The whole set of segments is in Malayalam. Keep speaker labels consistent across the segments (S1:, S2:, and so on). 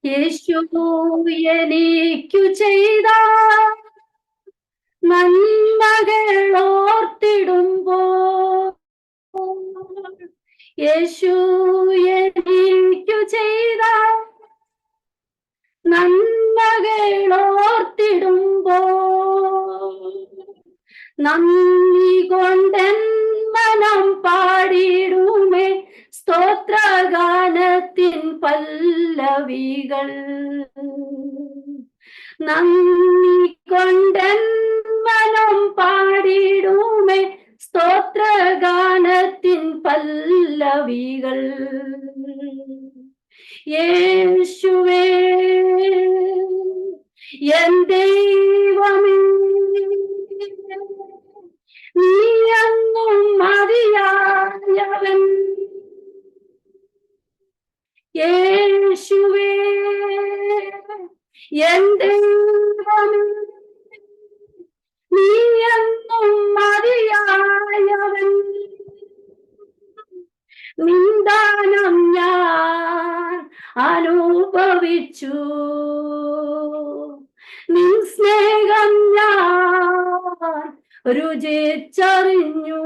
S1: യേശു എനിക്കു ചെയ്ത നന്മകൾ ഓർത്തിടുമ്പോൾ, യേശു എനിക്കു ചെയ്ത നന്മകൾ ഓർത്തിടുമ്പോൾ, നന്ദി കൊണ്ടൻ മനം പാടിടുമേ സ്തോത്രഗാനത്തിൻ പല്ലവികൾ. നന്ദി കൊണ്ടൻ മനം പാടിടുമേ സ്തോത്രഗാനത്തിൻ പല്ലവികൾ. യേശുവേ എൻ ദൈവമേ, നീയെന്നും മതിയായവൻ. യേശുവേ എൻ ദൈവമേ, നീയെന്നും മതിയായവൻ. നിന്ദാനം ഞാൻ അനുഭവിച്ചു, നിൻ സ്നേഹം ഞാൻ രുചിച്ചറിഞ്ഞു.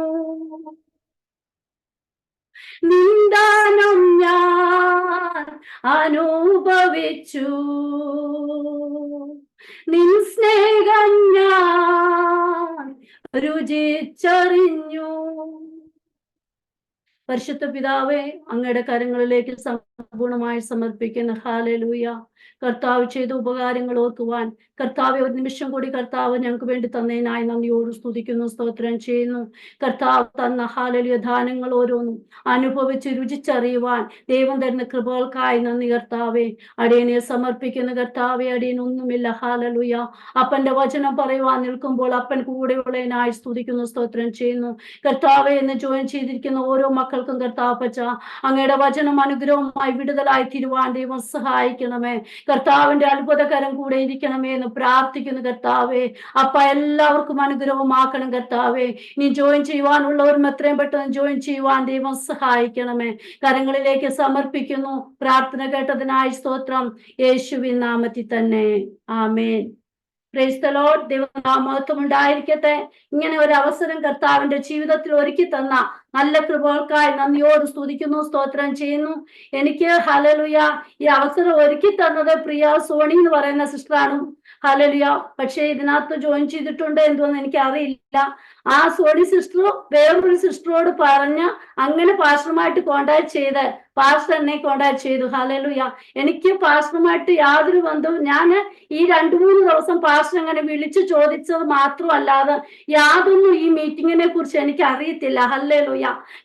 S1: നിന്ദാനം ഞാൻ അനുഭവിച്ചു, നിൻ സ്നേഹം ഞാൻ രുചിച്ചറിഞ്ഞു. പരിശുദ്ധ പിതാവേ, അങ്ങയുടെ കരങ്ങളിലേക്ക് സമ്പൂർണമായി സമർപ്പിക്കുന്ന ഹല്ലേലൂയ. കർത്താവ് ചെയ്ത ഉപകാരങ്ങൾ ഓർക്കുവാൻ കർത്താവെ ഒരു നിമിഷം കൂടി കർത്താവ് ഞങ്ങൾക്ക് വേണ്ടി തന്നതിനായി നന്ദിയോട് സ്തുതിക്കുന്നു, സ്തോത്രം ചെയ്യുന്നു. കർത്താവ് തന്ന ഹല്ലേലൂയ ദാനങ്ങൾ ഓരോന്നും അനുഭവിച്ച് രുചിച്ചറിയുവാൻ ദൈവം തരുന്ന കൃപകൾക്കായി നന്ദി കർത്താവെ. അടിയനെ സമർപ്പിക്കുന്ന കർത്താവെ, അടിയനൊന്നുമില്ല. ഹല്ലേലൂയ. അപ്പന്റെ വചനം പറയുവാൻ നിൽക്കുമ്പോൾ അപ്പൻ കൂടെയുള്ളതിനായി സ്തുതിക്കുന്നു, സ്തോത്രം ചെയ്യുന്നു. കർത്താവെ, എന്ന് ജോയിൻ ചെയ്തിരിക്കുന്ന ഓരോ മക്കൾക്കും കർത്താവ് പച്ച അങ്ങയുടെ വചനം അനുഗ്രഹമായി വിടുതലായി തീരുവാൻ ദൈവം സഹായിക്കണമേ. കർത്താവിന്റെ അത്ഭുതകരം കൂടെ ഇരിക്കണമേ എന്ന് പ്രാർത്ഥിക്കുന്നു കർത്താവെ. അപ്പ എല്ലാവർക്കും അനുഗ്രഹമാക്കണം കർത്താവെ. ഇനി ജോയിൻ ചെയ്യുവാനുള്ളവരും എത്രയും പെട്ടെന്ന് ജോയിൻ ചെയ്യുവാൻ ദൈവം സഹായിക്കണമേ. കരങ്ങളിലേക്ക് സമർപ്പിക്കുന്നു. പ്രാർത്ഥന കേട്ടതിനായി സ്തോത്രം. യേശുവിൻ നാമത്തിൽ തന്നെ ആമേൻ. Praise the Lord. ദൈവനാമം ഉണ്ടായിരിക്കട്ടെ. ഇങ്ങനെ ഒരു അവസരം കർത്താവിന്റെ ജീവിതത്തിൽ ഒരുക്കി തന്ന നല്ല കൃപകൾക്കായി നന്ദിയോട് സ്തുതിക്കുന്നു, സ്തോത്രം ചെയ്യുന്നു. എനിക്ക് ഹല്ലേലൂയ ഈ അവസരം ഒരുക്കി തന്നത് പ്രിയ സോണി എന്ന് പറയുന്ന സിസ്റ്ററാണ്. ഹല്ലേലൂയ. പക്ഷെ ഇതിനകത്ത് ജോയിൻ ചെയ്തിട്ടുണ്ട് എന്തോന്ന് എനിക്ക് അറിയില്ല. ആ സോണി സിസ്റ്റർ വേറൊരു സിസ്റ്ററോട് പറഞ്ഞ് അങ്ങനെ പാസ്റ്ററുമായിട്ട് കോണ്ടാക്ട് ചെയ്ത് പാസ്റ്റർ എന്നെ കോണ്ടാക്ട് ചെയ്തു. ഹല്ലേലൂയ. എനിക്ക് പാസ്റ്ററുമായിട്ട് യാതൊരു ബന്ധവും, ഞാൻ ഈ 2-3 ദിവസം പാസ്റ്റർ അങ്ങനെ വിളിച്ചു ചോദിച്ചത് മാത്രമല്ലാതെ യാതൊന്നും ഈ മീറ്റിങ്ങിനെ കുറിച്ച് എനിക്ക് അറിയത്തില്ല. ഹല്ലേലൂയ.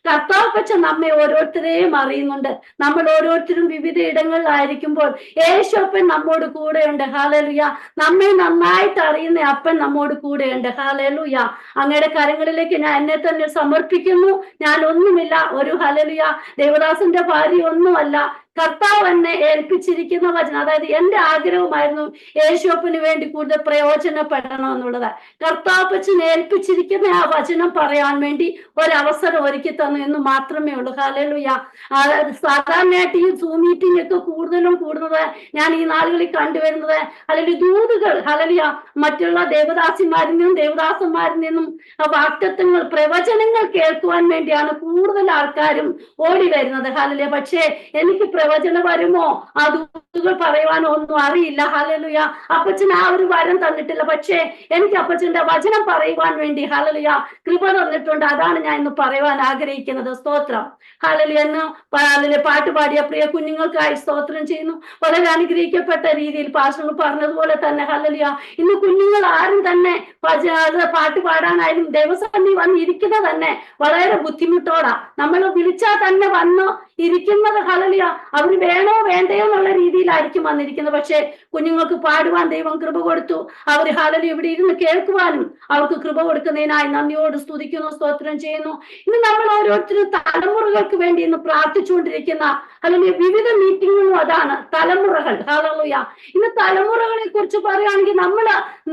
S1: കർത്താവ് പക്ഷെ നമ്മെ ഓരോരുത്തരെയും അറിയുന്നുണ്ട്. നമ്മൾ ഓരോരുത്തരും വിവിധ ഇടങ്ങളിലായിരിക്കുമ്പോൾ യേശുപ്പൻ നമ്മോട് കൂടെയുണ്ട്. ഹല്ലേലൂയ. നമ്മെ നന്നായിട്ട് അറിയുന്ന അപ്പൻ നമ്മോട് കൂടെയുണ്ട്. ഹല്ലേലൂയ. അങ്ങയുടെ കരങ്ങളിലേക്ക് ഞാൻ എന്നെ തന്നെ സമർപ്പിക്കുന്നു. ഞാൻ ഒന്നുമില്ല, ഒരു ഹല്ലേലൂയ ദേവദാസന്റെ ഭാര്യ ഒന്നുമല്ല. കർത്താവ് എന്നെ ഏൽപ്പിച്ചിരിക്കുന്ന വചനം, അതായത് എന്റെ ആഗ്രഹമായിരുന്നു യേശുവിന് വേണ്ടി കൂടുതൽ പ്രയോജനപ്പെടണം എന്നുള്ളത്. കർത്താപ്പച്ചനെ ഏൽപ്പിച്ചിരിക്കുന്ന ആ വചനം പറയാൻ വേണ്ടി ഒരവസരം ഒരുക്കി തന്നു എന്ന് മാത്രമേ ഉള്ളൂ. ഹല്ലേലൂയ. സാധാരണയായിട്ട് ഈ സൂം മീറ്റിംഗ് ഒക്കെ കൂടുതലും കൂടുന്നത് ഞാൻ ഈ നാളുകളിൽ കണ്ടുവരുന്നത് അല്ലെങ്കിൽ ദൂതുകൾ ഹല്ലേലൂയ മറ്റുള്ള ദേവദാസിമാരിൽ നിന്നും ദേവദാസന്മാരിൽ നിന്നും വാക്തത്വങ്ങൾ പ്രവചനങ്ങൾ കേൾക്കുവാൻ വേണ്ടിയാണ് കൂടുതൽ ആൾക്കാരും ഓടി വരുന്നത്. ഹല്ലേലൂയ. പക്ഷേ എനിക്ക് പ്രവചനം വരുമോ ആ ദൂതുകൾ പറയുവാനോ ഒന്നും അറിയില്ല. ഹല്ലേലൂയ. അപ്പച്ചൻ ആ ഒരു വരം തന്നിട്ടില്ല. പക്ഷേ എനിക്ക് അപ്പച്ചന്റെ വചനം പറയുവാൻ വേണ്ടി ഹല്ലേലൂയ കൃപ തന്നിട്ടുണ്ട്. അതാണ് ഞാൻ ഇന്ന് പറയുവാൻ ആഗ്രഹിക്കുന്നത്. സ്തോത്രം. ഹല്ലേലൂയ. എന്ന് പാട്ട് പാടിയ പ്രിയ കുഞ്ഞുങ്ങൾക്കായി സ്തോത്രം ചെയ്യുന്നു. വളരെ അനുഗ്രഹിക്കപ്പെട്ട രീതിയിൽ പാസ്റ്റർ പറഞ്ഞതുപോലെ തന്നെ ഹല്ലേലൂയ ഇന്ന് കുഞ്ഞുങ്ങൾ ആരും തന്നെ പാട്ട് പാടാനായാലും ദേവസന്നിധി വന്ന് ഇരിക്കുന്നത് തന്നെ വളരെ ബുദ്ധിമുട്ടോടാ. നമ്മൾ വിളിച്ചാൽ തന്നെ വന്ന് ഇരിക്കുന്നത് ഹല്ലേലൂയ അവർ വേണോ വേണ്ടയോ എന്നുള്ള രീതിയിലായിരിക്കും വന്നിരിക്കുന്നത്. പക്ഷെ കുഞ്ഞുങ്ങൾക്ക് പാടുവാൻ ദൈവം കൃപ കൊടുത്തു. അവർ ഹല്ലേലൂയ ഇവിടെ ഇരുന്ന് കേൾക്കുവാനും അവർക്ക് കൃപ കൊടുക്കുന്നതിനായി നന്ദിയോട് സ്തുതിക്കുന്നു, സ്തോത്രം ചെയ്യുന്നു. ഇന്ന് നമ്മൾ ഓരോരുത്തരും തലമുറകൾക്ക് വേണ്ടി ഇന്ന് പ്രാർത്ഥിച്ചുകൊണ്ടിരിക്കുന്ന അല്ലെങ്കിൽ വിവിധ മീറ്റിങ്ങുകളും അതാണ് തലമുറകൾ. ഹല്ലേലൂയ. ഇന്ന് തലമുറകളെ കുറിച്ച് പറയുകയാണെങ്കിൽ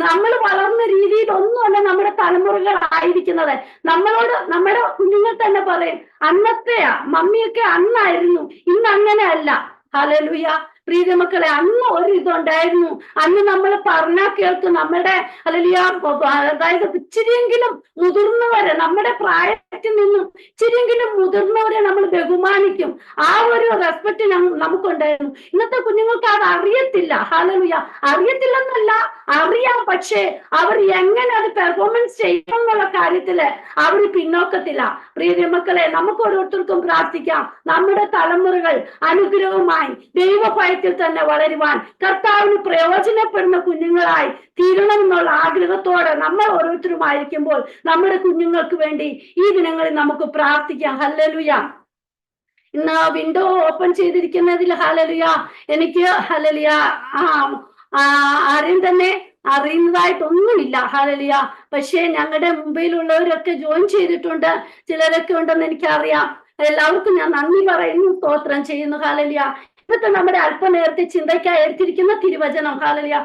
S1: നമ്മൾ വളർന്ന രീതിയിൽ ഒന്നുമല്ല നമ്മുടെ തലമുറകൾ ആയിരിക്കുന്നത്. നമ്മളോട് നമ്മുടെ കുഞ്ഞുങ്ങൾ തന്നെ പറയും അന്നത്തെയാ മമ്മിയൊക്കെ അന്നായിരുന്നു, ഇന്ന് അങ്ങനെ അല്ല. ഹല്ലേലൂയ. പ്രീതി മക്കളെ, അന്ന് ഒരു ഇതുണ്ടായിരുന്നു. അന്ന് നമ്മൾ പറഞ്ഞാൽ കേൾക്കും. നമ്മുടെ അതായത് ഇച്ചിരിയെങ്കിലും മുതിർന്നവരെ, നമ്മുടെ പ്രായത്തിൽ നിന്നും ഇച്ചിരിയെങ്കിലും മുതിർന്നവരെ നമ്മൾ ബഹുമാനിക്കും. ആ ഒരു റെസ്പെക്ട് നമുക്കുണ്ടായിരുന്നു. ഇന്നത്തെ കുഞ്ഞുങ്ങൾക്ക് അത് അറിയത്തില്ല. ഹല്ലേലൂയ. അറിയത്തില്ലെന്നല്ല, അറിയാം. പക്ഷേ അവർ എങ്ങനെ അത് പെർഫോമൻസ് ചെയ്യണം എന്നുള്ള കാര്യത്തില് അവർ പിന്നോക്കത്തില്ല. പ്രിയ മക്കളെ, നമുക്ക് ഓരോരുത്തർക്കും പ്രാർത്ഥിക്കാം, നമ്മുടെ തലമുറകൾ അനുഗ്രഹമായി ദൈവഭയത്തിൽ തന്നെ വളരുവാൻ, കർത്താവിന് പ്രയോജനപ്പെടുന്ന കുഞ്ഞുങ്ങളായി തീരണം എന്നുള്ള ആഗ്രഹത്തോടെ നമ്മൾ ഓരോരുത്തരുമായിരിക്കുമ്പോൾ നമ്മുടെ കുഞ്ഞുങ്ങൾക്ക് വേണ്ടി ഈ ദിനങ്ങളിൽ നമുക്ക് പ്രാർത്ഥിക്കാം. ഹല്ലേലൂയ. ഇന്ന് വിൻഡോ ഓപ്പൺ ചെയ്തിരിക്കുന്നതിൽ ഹല്ലേലൂയ എനിക്ക് ഹല്ലേലൂയ ആരെയും തന്നെ അറിയുന്നതായിട്ടൊന്നുമില്ല. ഹല്ലേലൂയ. പക്ഷേ ഞങ്ങളുടെ മുംബൈയിലുള്ളവരൊക്കെ ജോയിൻ ചെയ്തിട്ടുണ്ട്, ചിലരൊക്കെ ഉണ്ടെന്ന് എനിക്കറിയാം. എല്ലാവർക്കും ഞാൻ നന്ദി പറയുന്നു, സ്തോത്രം ചെയ്യുന്നു. ഹല്ലേലൂയ. ഇന്നത്തെ നമ്മുടെ അല്പനേരത്തെ ചിന്തയ്ക്കായി എടുത്തിരിക്കുന്ന തിരുവചനം ഹല്ലേലൂയ,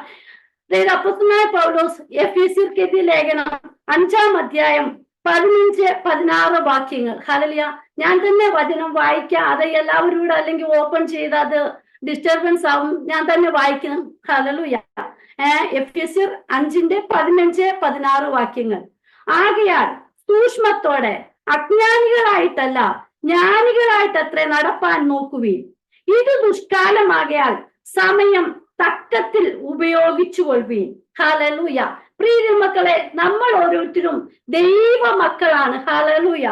S1: അപ്പോസ്തലനായ പൗലോസ് എഫെസ്യർക്ക് എഴുതിയ ലേഖനം 5-ാം അധ്യായം 15-16 വാക്യങ്ങൾ. ഹല്ലേലൂയ. ഞാൻ തന്നെ വചനം വായിക്കാം. അത് എല്ലാവരും കൂടെ അല്ലെങ്കിൽ ഓപ്പൺ ചെയ്ത് അത് ഡിസ്റ്റർബൻസ് ആവും. ഞാൻ തന്നെ വായിക്കണം. ഹല്ലേലൂയ. എഫെസ്യർ 5-15-16 വാക്യങ്ങൾ. ആകയാൽ സൂക്ഷ്മത്തോടെ അജ്ഞാനികളായിട്ടല്ല ജ്ഞാനികളായിട്ടത്രേ നടപ്പാൻ നോക്കുവീൻ. ഇത് ദുഷ്കാലമാകയാൽ സമയം തക്കത്തിൽ ഉപയോഗിച്ചു കൊള്ളുവീൻ. ഹല്ലേലൂയ. പ്രിയ മക്കളെ, നമ്മൾ ഓരോരുത്തരും ദൈവ മക്കളാണ്. ഹല്ലേലൂയ.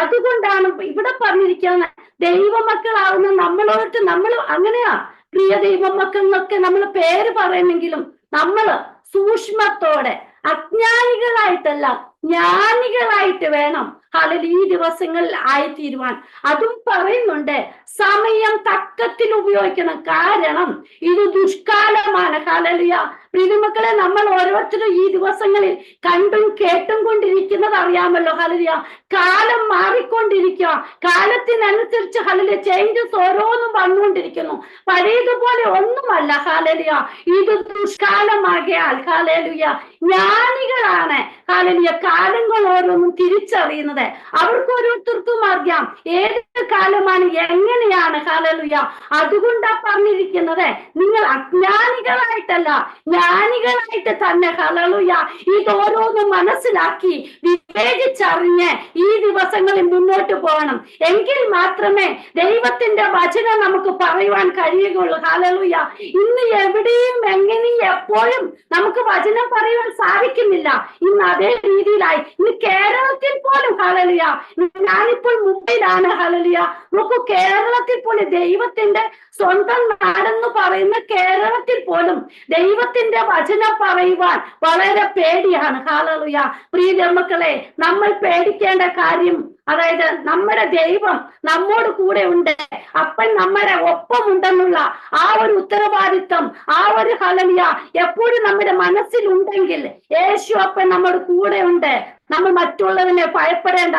S1: അതുകൊണ്ടാണ് ഇവിടെ പറഞ്ഞിരിക്കുന്ന ദൈവമക്കളാവുന്ന നമ്മളോട്ട് നമ്മൾ അങ്ങനെയാ. പ്രിയ ദൈവമക്കൾ എന്നൊക്കെ നമ്മൾ പേര് പറയുമെങ്കിലും നമ്മൾ സൂക്ഷ്മത്തോടെ അജ്ഞാനികളായിട്ടല്ല ജ്ഞാനികളായിട്ട് വേണം ഹല്ലേലൂയ ഈ ദിവസങ്ങളിൽ ആയിത്തീരുവാൻ. അതും പറയുന്നുണ്ട്, സമയം തക്കത്തിൽ ഉപയോഗിക്കണം. കാരണം ഇത് ദുഷ്കാലമാണ്. ഹല്ലേലൂയ. പ്രിയമക്കളെ, നമ്മൾ ഓരോരുത്തരും ഈ ദിവസങ്ങളിൽ കണ്ടും കേട്ടും കൊണ്ടിരിക്കുന്നത് അറിയാമല്ലോ. ഹല്ലേലൂയ. കാലം മാറിക്കൊണ്ടിരിക്കുക. കാലത്തിനനുസരിച്ച് ഹല്ലേലൂയ ചേഞ്ചസ് ഓരോന്നും വന്നുകൊണ്ടിരിക്കുന്നു. പഴയതുപോലെ ഒന്നുമല്ല. ഹല്ലേലൂയ. ഇത് ദുഷ്കാലമാകയാൽ ഹല്ലേലൂയ ജ്ഞാനികളാണ് ഹല്ലേലൂയ കാലങ്ങൾ ഓരോന്നും തിരിച്ചറിയുന്നത്. അവർക്ക് ഓരോരുത്തർക്കും അറിയാം ഏത് കാലമാണ്, എങ്ങനെയാണ്. ഹല്ലേലൂയ. അതുകൊണ്ടാ പറഞ്ഞിരിക്കുന്നത്, നിങ്ങൾ അജ്ഞാനികളായിട്ടല്ല ജ്ഞാനികളായിട്ട് തന്നെ ഹല്ലേലൂയ ഇത് ഓരോന്നും മനസ്സിലാക്കി വിവേചിച്ചറിഞ്ഞ് ഈ ദിവസങ്ങളിൽ മുന്നോട്ട് പോകണം. എങ്കിൽ മാത്രമേ ദൈവത്തിന്റെ വചനം നമുക്ക് പറയുവാൻ കഴിയുകയുള്ളൂ. ഹല്ലേലൂയ. ഇന്ന് എവിടെയും എങ്ങനെയും എപ്പോഴും നമുക്ക് വചനം പറയുവാൻ സാധിക്കുന്നില്ല. ഇന്ന് അതേ രീതിയിലായി. ഇന്ന് കേരളത്തിൽ പോലും ഹല്ലേലൂയ, ഞാനിപ്പോൾ മുംബൈയിലാണ്. ഹല്ലേലൂയ. നോക്കൂ, കേരളത്തിൽ പോലും ദൈവത്തിന്റെ സ്വന്തം നാടെന്ന് പറയുന്ന കേരളത്തിൽ പോലും ദൈവത്തിന്റെ വചനം പറയുവാൻ വളരെ പേടിയാണ്. ഹല്ലേലൂയ. പ്രിയ മക്കളെ, നമ്മൾ പേടിക്കേണ്ട കാര്യം, അതായത് നമ്മുടെ ദൈവം നമ്മോട് കൂടെ ഉണ്ട്, അപ്പൻ നമ്മുടെ ഒപ്പമുണ്ടെന്നുള്ള ആ ഒരു ഉത്തരവാദിത്വം, ആ ഒരു ഹല്ലേലൂയ എപ്പോഴും നമ്മുടെ മനസ്സിലുണ്ടെങ്കിൽ യേശു അപ്പൻ നമ്മുടെ കൂടെ ഉണ്ട്. നമ്മൾ മറ്റുള്ളവനെ ഭയപ്പെടേണ്ട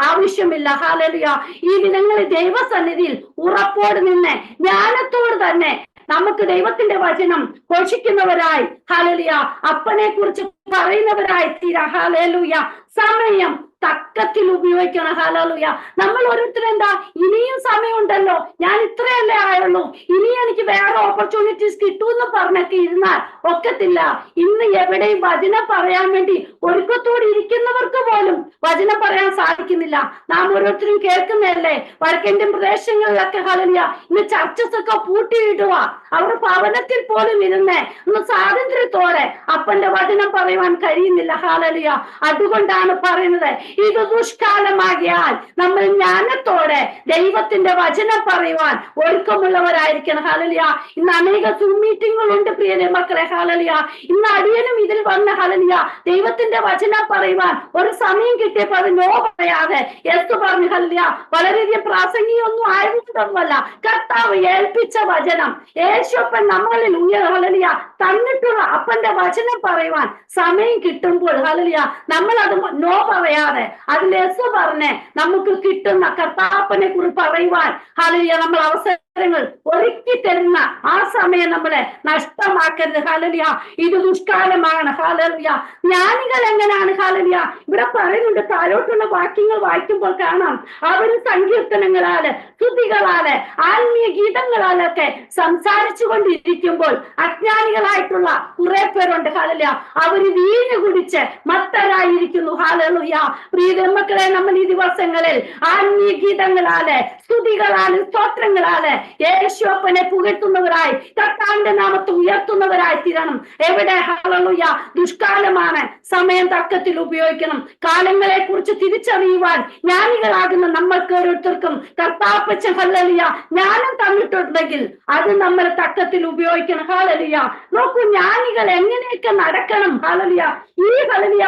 S1: ആവശ്യമില്ല. ഹല്ലേലൂയ. ഈ ദിനങ്ങളിൽ ദൈവസന്നിധിയിൽ ഉറപ്പോട് നിന്ന് ജ്ഞാനത്തോട് തന്നെ നമുക്ക് ദൈവത്തിന്റെ വചനം ഘോഷിക്കുന്നവരായി ഹല്ലേലൂയ അപ്പനെ കുറിച്ച് പറയുന്നവരായി തീരാ. ഹല്ലേലൂയ. സമയം തക്കത്തിൽ ഉപയോഗിക്കണം. ഹല്ലേലൂയ. നമ്മൾ ഓരോരുത്തരെന്താ, ഇനിയും സമയമുണ്ടല്ലോ, ഞാൻ ഇത്രയല്ലേ ആയുള്ളൂ, ഇനി എനിക്ക് വേറെ ഓപ്പർച്യൂണിറ്റീസ് കിട്ടുമെന്ന് പറഞ്ഞൊക്കെ ഇരുന്നാൽ ഒക്കത്തില്ല. ഇന്ന് എവിടെയും വചനം പറയാൻ വേണ്ടി ഒരുക്കത്തോടെ ഇരിക്കുന്നവർക്ക് പോലും വചനം പറയാൻ സാധിക്കുന്നില്ല. നാം ഓരോരുത്തരും കേൾക്കുന്നതല്ലേ, വടക്കേന്ത്യൻ പ്രദേശങ്ങളിലൊക്കെ ഹല്ലേലൂയ ഇന്ന് ചർച്ചസ് ഒക്കെ പൂട്ടിയിടുക. അവർ ഭവനത്തിൽ പോലും ഇരുന്ന് ഇന്ന് സ്വാതന്ത്ര്യത്തോടെ അപ്പന്റെ വചനം പറയുവാൻ കഴിയുന്നില്ല. ഹല്ലേലൂയ. അതുകൊണ്ടാണ് പറയുന്നത്, ഇത് ദുഷ്കാലമാകിയാൽ നമ്മൾ ജ്ഞാനത്തോടെ ദൈവത്തിന്റെ വചനം പറയുവാൻ ഒരുക്കമുള്ളവരായിരിക്കണം. ഹല്ലേലൂയ. ഇന്ന് അനേക സൂം മീറ്റിങ്ങുകളുണ്ട് പ്രിയ മക്കളെ. ഹല്ലേലൂയ. ഇന്ന് അടിയനും ഇതിൽ വന്ന ഹല്ലേലൂയ ദൈവത്തിന്റെ വചനം പറയുവാൻ ഒരു സമയം കിട്ടിയപ്പോൾ അത് നോ പറയാതെ യെസ് പറഞ്ഞു. ഹല്ലേലൂയ. വളരെയധികം പ്രാസംഗികമൊന്നും ആയതുകൊണ്ടൊന്നുമല്ല, കർത്താവ് ഏൽപ്പിച്ച വചനം യേശുപ്പൻ നമ്മളിൽ ഹല്ലേലൂയ തന്നിട്ടുള്ള അപ്പന്റെ വചനം പറയുവാൻ സമയം കിട്ടുമ്പോൾ ഹല്ലേലൂയ നമ്മൾ അത് നോ പറയാതെ അതിൽ യേശു പറഞ്ഞ് നമുക്ക് കിട്ടുന്ന കർത്താപ്പനെ കുറിച്ച് പറയുവാൻ ഹല്ലേലൂയ നമ്മൾ അവസരം അവസരങ്ങൾ ഒരുക്കി തരുന്ന ആ സമയം നമ്മളെ നഷ്ടമാക്കരുത്. ഹല്ലേലൂയ. ഇത് ദുഷ്കാലമാണ്. ഹല്ലേലൂയ. ജ്ഞാനികൾ എങ്ങനെയാണ്? ഹല്ലേലൂയ. ഇവിടെ പറയുന്നുണ്ട്, താഴോട്ടുള്ള വാക്യങ്ങൾ വായിക്കുമ്പോൾ കാണാം, അവർ സങ്കീർത്തനങ്ങളാല്, സ്തുതികളാല്, ആത്മീയ ഗീതങ്ങളാലൊക്കെ സംസാരിച്ചു കൊണ്ടിരിക്കുമ്പോൾ അജ്ഞാനികളായിട്ടുള്ള കുറെ പേരുണ്ട്. ഹല്ലേലൂയ. അവര് വീഞ്ഞു കുടിച്ച് മത്തരായിരിക്കുന്നു. ഹല്ലേലൂയ. പ്രിയ മക്കളെ, നമ്മൾ ഈ ദിവസങ്ങളിൽ ആത്മീയ ഗീതങ്ങളാല്, സ്തുതികളാല്, സ്തോത്രങ്ങളാല് യേശുവപ്പനെ പുകഴ്ത്തുന്നവരായി, കർത്താവിന്റെ നാമത്തെ ഉയർത്തുന്നവരായി തീരണം. എവിടെ? ഹല്ലേലൂയ. ദുഷ്കാലമാണ്, സമയം തക്കത്തിൽ ഉപയോഗിക്കണം. കാലങ്ങളെ കുറിച്ച് തിരിച്ചറിയുവാൻ ജ്ഞാനികളാകുന്ന നമ്മൾക്ക് ഓരോരുത്തർക്കും കർത്താപ്പച്ചൻ ഹല്ലേലൂയ ജ്ഞാനം തന്നിട്ടുണ്ടെങ്കിൽ അത് നമ്മൾ തക്കത്തിൽ ഉപയോഗിക്കണം. ഹല്ലേലൂയ. നോക്കൂ, ജ്ഞാനികൾ എങ്ങനെയൊക്കെ നടക്കണം. ഹല്ലേലൂയ. ഈ ഹല്ലേലൂയ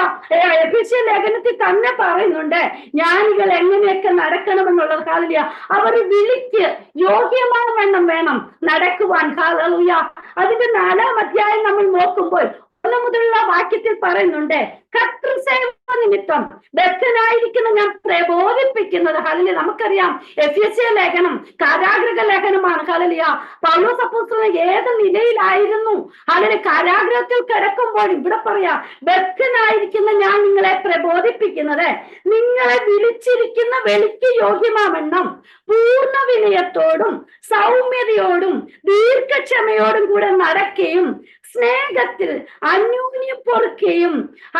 S1: എഫെസ്യ ലേഖനത്തിൽ തന്നെ പറയുന്നുണ്ട് ജ്ഞാനികൾ എങ്ങനെയൊക്കെ നടക്കണമെന്നുള്ളത്. ഹല്ലേലൂയ. അവർ വിളിക്ക് യോഗ്യമായ വണ്ണം വേണം നടക്കുവാൻ. ഹല്ലേലൂയ. അതിന്റെ 4-ാം അധ്യായം നമ്മൾ നോക്കുമ്പോൾ 1 മുതലുള്ള വാക്യത്തിൽ പറയുന്നുണ്ട്, കർത്തൃസേവ നിമിത്തം ബദ്ധനായിരിക്കുന്ന ഞാൻ പ്രബോധിപ്പിക്കുന്നത്. ഹല്ലേലൂയ. നമുക്കറിയാം എഫെസ്യ ലേഖനം കാരാഗ്രഹ ലേഖനമാണ്. ഹല്ലേലൂയ. പൗലോസ് അപ്പോസ്തലൻ ഏത് നിലയിലായിരുന്നു? ഹല്ലേലൂയ. കാരാഗ്രഹത്തിൽ കിടക്കുമ്പോൾ ഇവിടെ പറയാ, ബദ്ധനായിരിക്കുന്ന ഞാൻ നിങ്ങളെ പ്രബോധിപ്പിക്കുന്നത് നിങ്ങളെ വിളിച്ചിരിക്കുന്ന വെളിക്ക് യോഗ്യമാവണ്ണം പൂർണ്ണ വിനയത്തോടും സൗമ്യതയോടും ദീർഘക്ഷമയോടും കൂടെ നടക്കുകയും സ്നേഹത്തിൽ അന്യോന്യം പൊറുക്കുകയും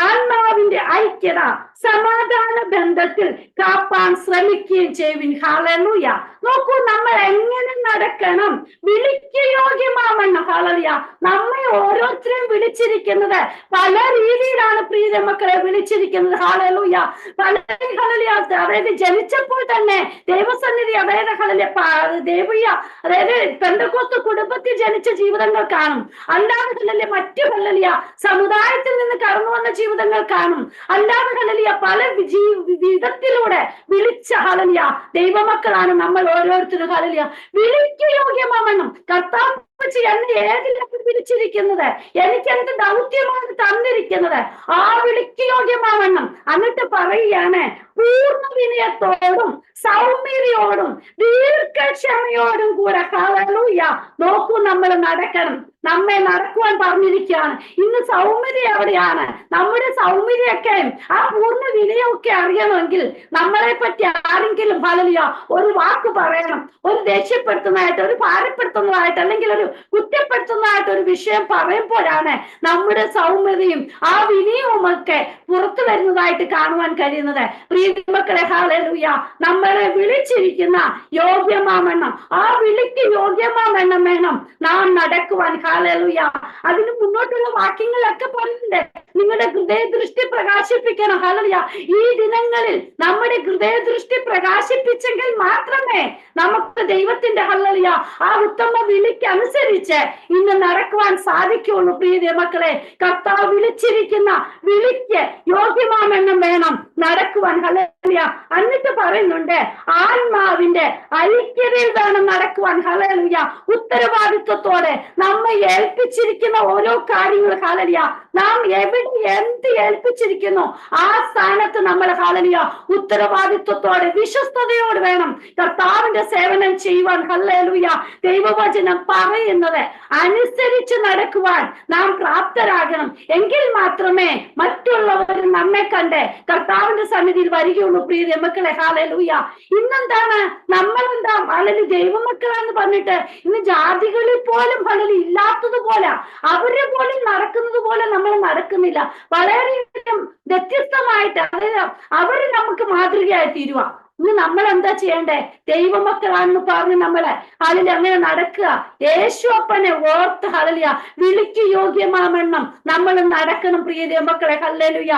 S1: ആത്മാവിന്റെ ഐക്യത സമാധാന ബന്ധത്തിൽ കാപ്പാൻ ശ്രമിക്കുകയും ചെയ്യുവിൻ. ഹല്ലേലൂയ. നോക്കൂ, നമ്മൾ എങ്ങനെ നടക്കണം? വിളിക്ക് യോഗ്യമാവണ്ണം. ഹല്ലേലൂയ. നമ്മെ ഓരോരുത്തരെയും വിളിച്ചിരിക്കുന്നത് പല രീതിയിലാണ്. പ്രിയ മക്കളെ, വിളിച്ചിരിക്കുന്നത്. ഹല്ലേലൂയ. പല ഹല്ലേലൂയ. അതായത് ജനിച്ചപ്പോൾ തന്നെ ദൈവസന്നിധി, അതായത് ഹല്ലേലൂയ അതായത് പെന്തക്കോസ്ത് കുടുംബത്തിൽ ജനിച്ച ജീവിതങ്ങൾ കാണും. അല്ലാതെ ഹല്ലേലൂയ മറ്റു ഹല്ലേലൂയ സമുദായത്തിൽ നിന്ന് കടന്നു വന്ന ജീവിതങ്ങൾ കാണും. അല്ലാതെ ഹല്ലേലൂയ പല വിധത്തിലൂടെ വിളിച്ച ഹല്ലേലൂയ ദൈവമക്കളാണ് നമ്മൾ ഓരോരുത്തരും. ഹല്ലേലൂയ. വിളിക്ക് യോഗ്യമാവണം. കർത്താവ് എന്നെ ഏതിലാണ് വിളിച്ചിരിക്കുന്നത്? എനിക്ക് എന്ത് ദൗത്യമാണ് തന്നിരിക്കുന്നത്? ആ വിളിക്ക് യോഗ്യമാവണം. എന്നിട്ട് പറയുകയാണ്, പൂർണ്ണ വിനയത്തോടും സൗമ്യതയോടും ദീർഘക്ഷമയോടും കൂടെ. ഹല്ലേലൂയ. നോക്കൂ, നമ്മൾ നടക്കണം. നമ്മെ നടക്കുവാൻ പറഞ്ഞിരിക്കുകയാണ്. ഇന്ന് സൗമ്യത എവിടെയാണ്? നമ്മുടെ സൗമ്യതയൊക്കെ ആ പൂർണ്ണ വിനയമൊക്കെ അറിയണമെങ്കിൽ നമ്മളെ പറ്റി ആരെങ്കിലും ഹല്ലേലൂയ ഒരു വാക്ക് പറയണം. ഒരു ദേഷ്യപ്പെടുത്തുന്നതായിട്ട്, ഒരു ഭാരപ്പെടുത്തുന്നതായിട്ട്, അല്ലെങ്കിൽ ഒരു കുറ്റപ്പെടുത്തുന്നതായിട്ട് ഒരു വിഷയം പറയുമ്പോഴാണ് നമ്മുടെ സൗമ്യതയും ആ വിനയവും ഒക്കെ പുറത്തു വരുന്നതായിട്ട് കാണുവാൻ കഴിയുന്നത്. പ്രിയ മക്കളെ, ഹല്ലേലൂയ, നമ്മളെ വിളിച്ചിരിക്കുന്ന യോഗ്യമാവണ്ണം, ആ വിളിക്ക് യോഗ്യമാവണ്ണം വേണം നാം നടക്കുവാൻ. ഹല്ലേലൂയ. അതിന് മുന്നോട്ടുള്ള വാക്യങ്ങളൊക്കെ പറയുന്നുണ്ട്, നിങ്ങളുടെ ഹൃദയദൃഷ്ടി പ്രകാശിപ്പിക്കണം. ഹല്ലേലൂയ. ഈ ദിനങ്ങളിൽ നമ്മുടെ ഹൃദയദൃഷ്ടി പ്രകാശിപ്പിച്ചെങ്കിൽ മാത്രമേ നമുക്ക് ദൈവത്തിന്റെ ഹല്ലേലൂയ ആ ഉത്തമ വിളിക്ക് അനുസരിച്ച് ഇന്ന് നടക്കുവാൻ സാധിക്കുള്ളൂ. പ്രിയ മക്കളെ, കർത്താവ് വിളിച്ചിരിക്കുന്ന വിളിക്ക് യോഗ്യമാവണ്ണം വേണം നടക്കുവാൻ. ഹല്ലേലൂയ. എന്നിട്ട് പറയുന്നുണ്ട്, ആത്മാവിന്റെ ഐക്യതയിൽ വേണം നടക്കുവാൻ. ഹല്ലേലൂയ. ഉത്തരവാദിത്വത്തോടെ നമ്മെ ഏൽപ്പിച്ചിരിക്കുന്ന ഓരോ കാര്യങ്ങൾ ഹല്ലേലൂയ നാം എവിടെ എന്ത് ഏൽപ്പിച്ചിരിക്കുന്നു ആ സ്ഥാനത്ത് നമ്മൾ ഹല്ലേലൂയ ഉത്തരവാദിത്വത്തോടെ വിശ്വസ്തയോടെ വേണം കർത്താവിന്റെ സേവനം ചെയ്യുവാൻ. ഹല്ലേലൂയ. ദൈവവചനം പറയുന്നത് അനുസരിച്ച് നടക്കുവാൻ നാം പ്രാപ്തരാകണം. എങ്കിൽ മാത്രമേ മറ്റുള്ളവർ നമ്മെ കണ്ട് കർത്താവിന്റെ സന്നിധിയിൽ വരികയുള്ളൂ. പ്രിയ മക്കളെ, ഹല്ലേലൂയ. ഇന്നെന്താണ് നമ്മളെന്താ ഹല്ലേലൂയ ദൈവമക്കളാന്ന് പറഞ്ഞിട്ട് ഇന്ന് ജാതികളിൽ പോലും ഹല്ലേലൂയ ഇല്ലാത്തതുപോലെ, അവരെ പോലും നടക്കുന്നത് പോലെ നമ്മൾ നടക്കുന്നില്ല. വളരെയധികം വ്യത്യസ്തമായിട്ട്, അതായത് അവര് നമുക്ക് മാതൃകയായി തീരുക. ഇന്ന് നമ്മൾ എന്താ ചെയ്യണ്ടേ? ദൈവമക്കളാണെന്ന് പറഞ്ഞ് നമ്മളെ ഹല്ലേലൂയ അങ്ങനെ നടക്കുക. യേശുവപ്പനെ ഓർത്ത് ഹല്ലേലൂയ വിളിക്ക് യോഗ്യമാവണ്ണം നമ്മൾ നടക്കണം. പ്രിയ മക്കളെ, ഹല്ലേലൂയ.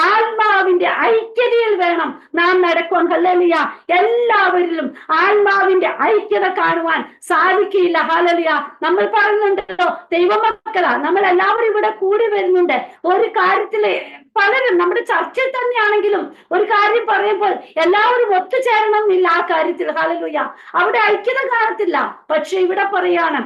S1: ആത്മാവിന്റെ ഐക്യതയിൽ വേണം നാം നടക്കുവാൻ. ഹല്ലേലൂയ. എല്ലാവരിലും ആത്മാവിന്റെ ഐക്യത കാണുവാൻ സാധിക്കില്ല. ഹല്ലേലൂയ. നമ്മൾ പറയുന്നുണ്ടല്ലോ ദൈവമക്കളാ, നമ്മൾ എല്ലാവരും ഇവിടെ കൂടി വരുന്നുണ്ട്. ഒരു കാര്യത്തില് പലരും നമ്മുടെ ചർച്ചയിൽ തന്നെയാണെങ്കിലും ഒരു കാര്യം പറയുമ്പോൾ എല്ലാവരും ഒത്തുചേരണം എന്നില്ല ആ കാര്യത്തിൽ. ഹല്ലേലൂയ. അവിടെ ഐക്യത കാണത്തില്ല. പക്ഷെ ഇവിടെ പറയാണ്,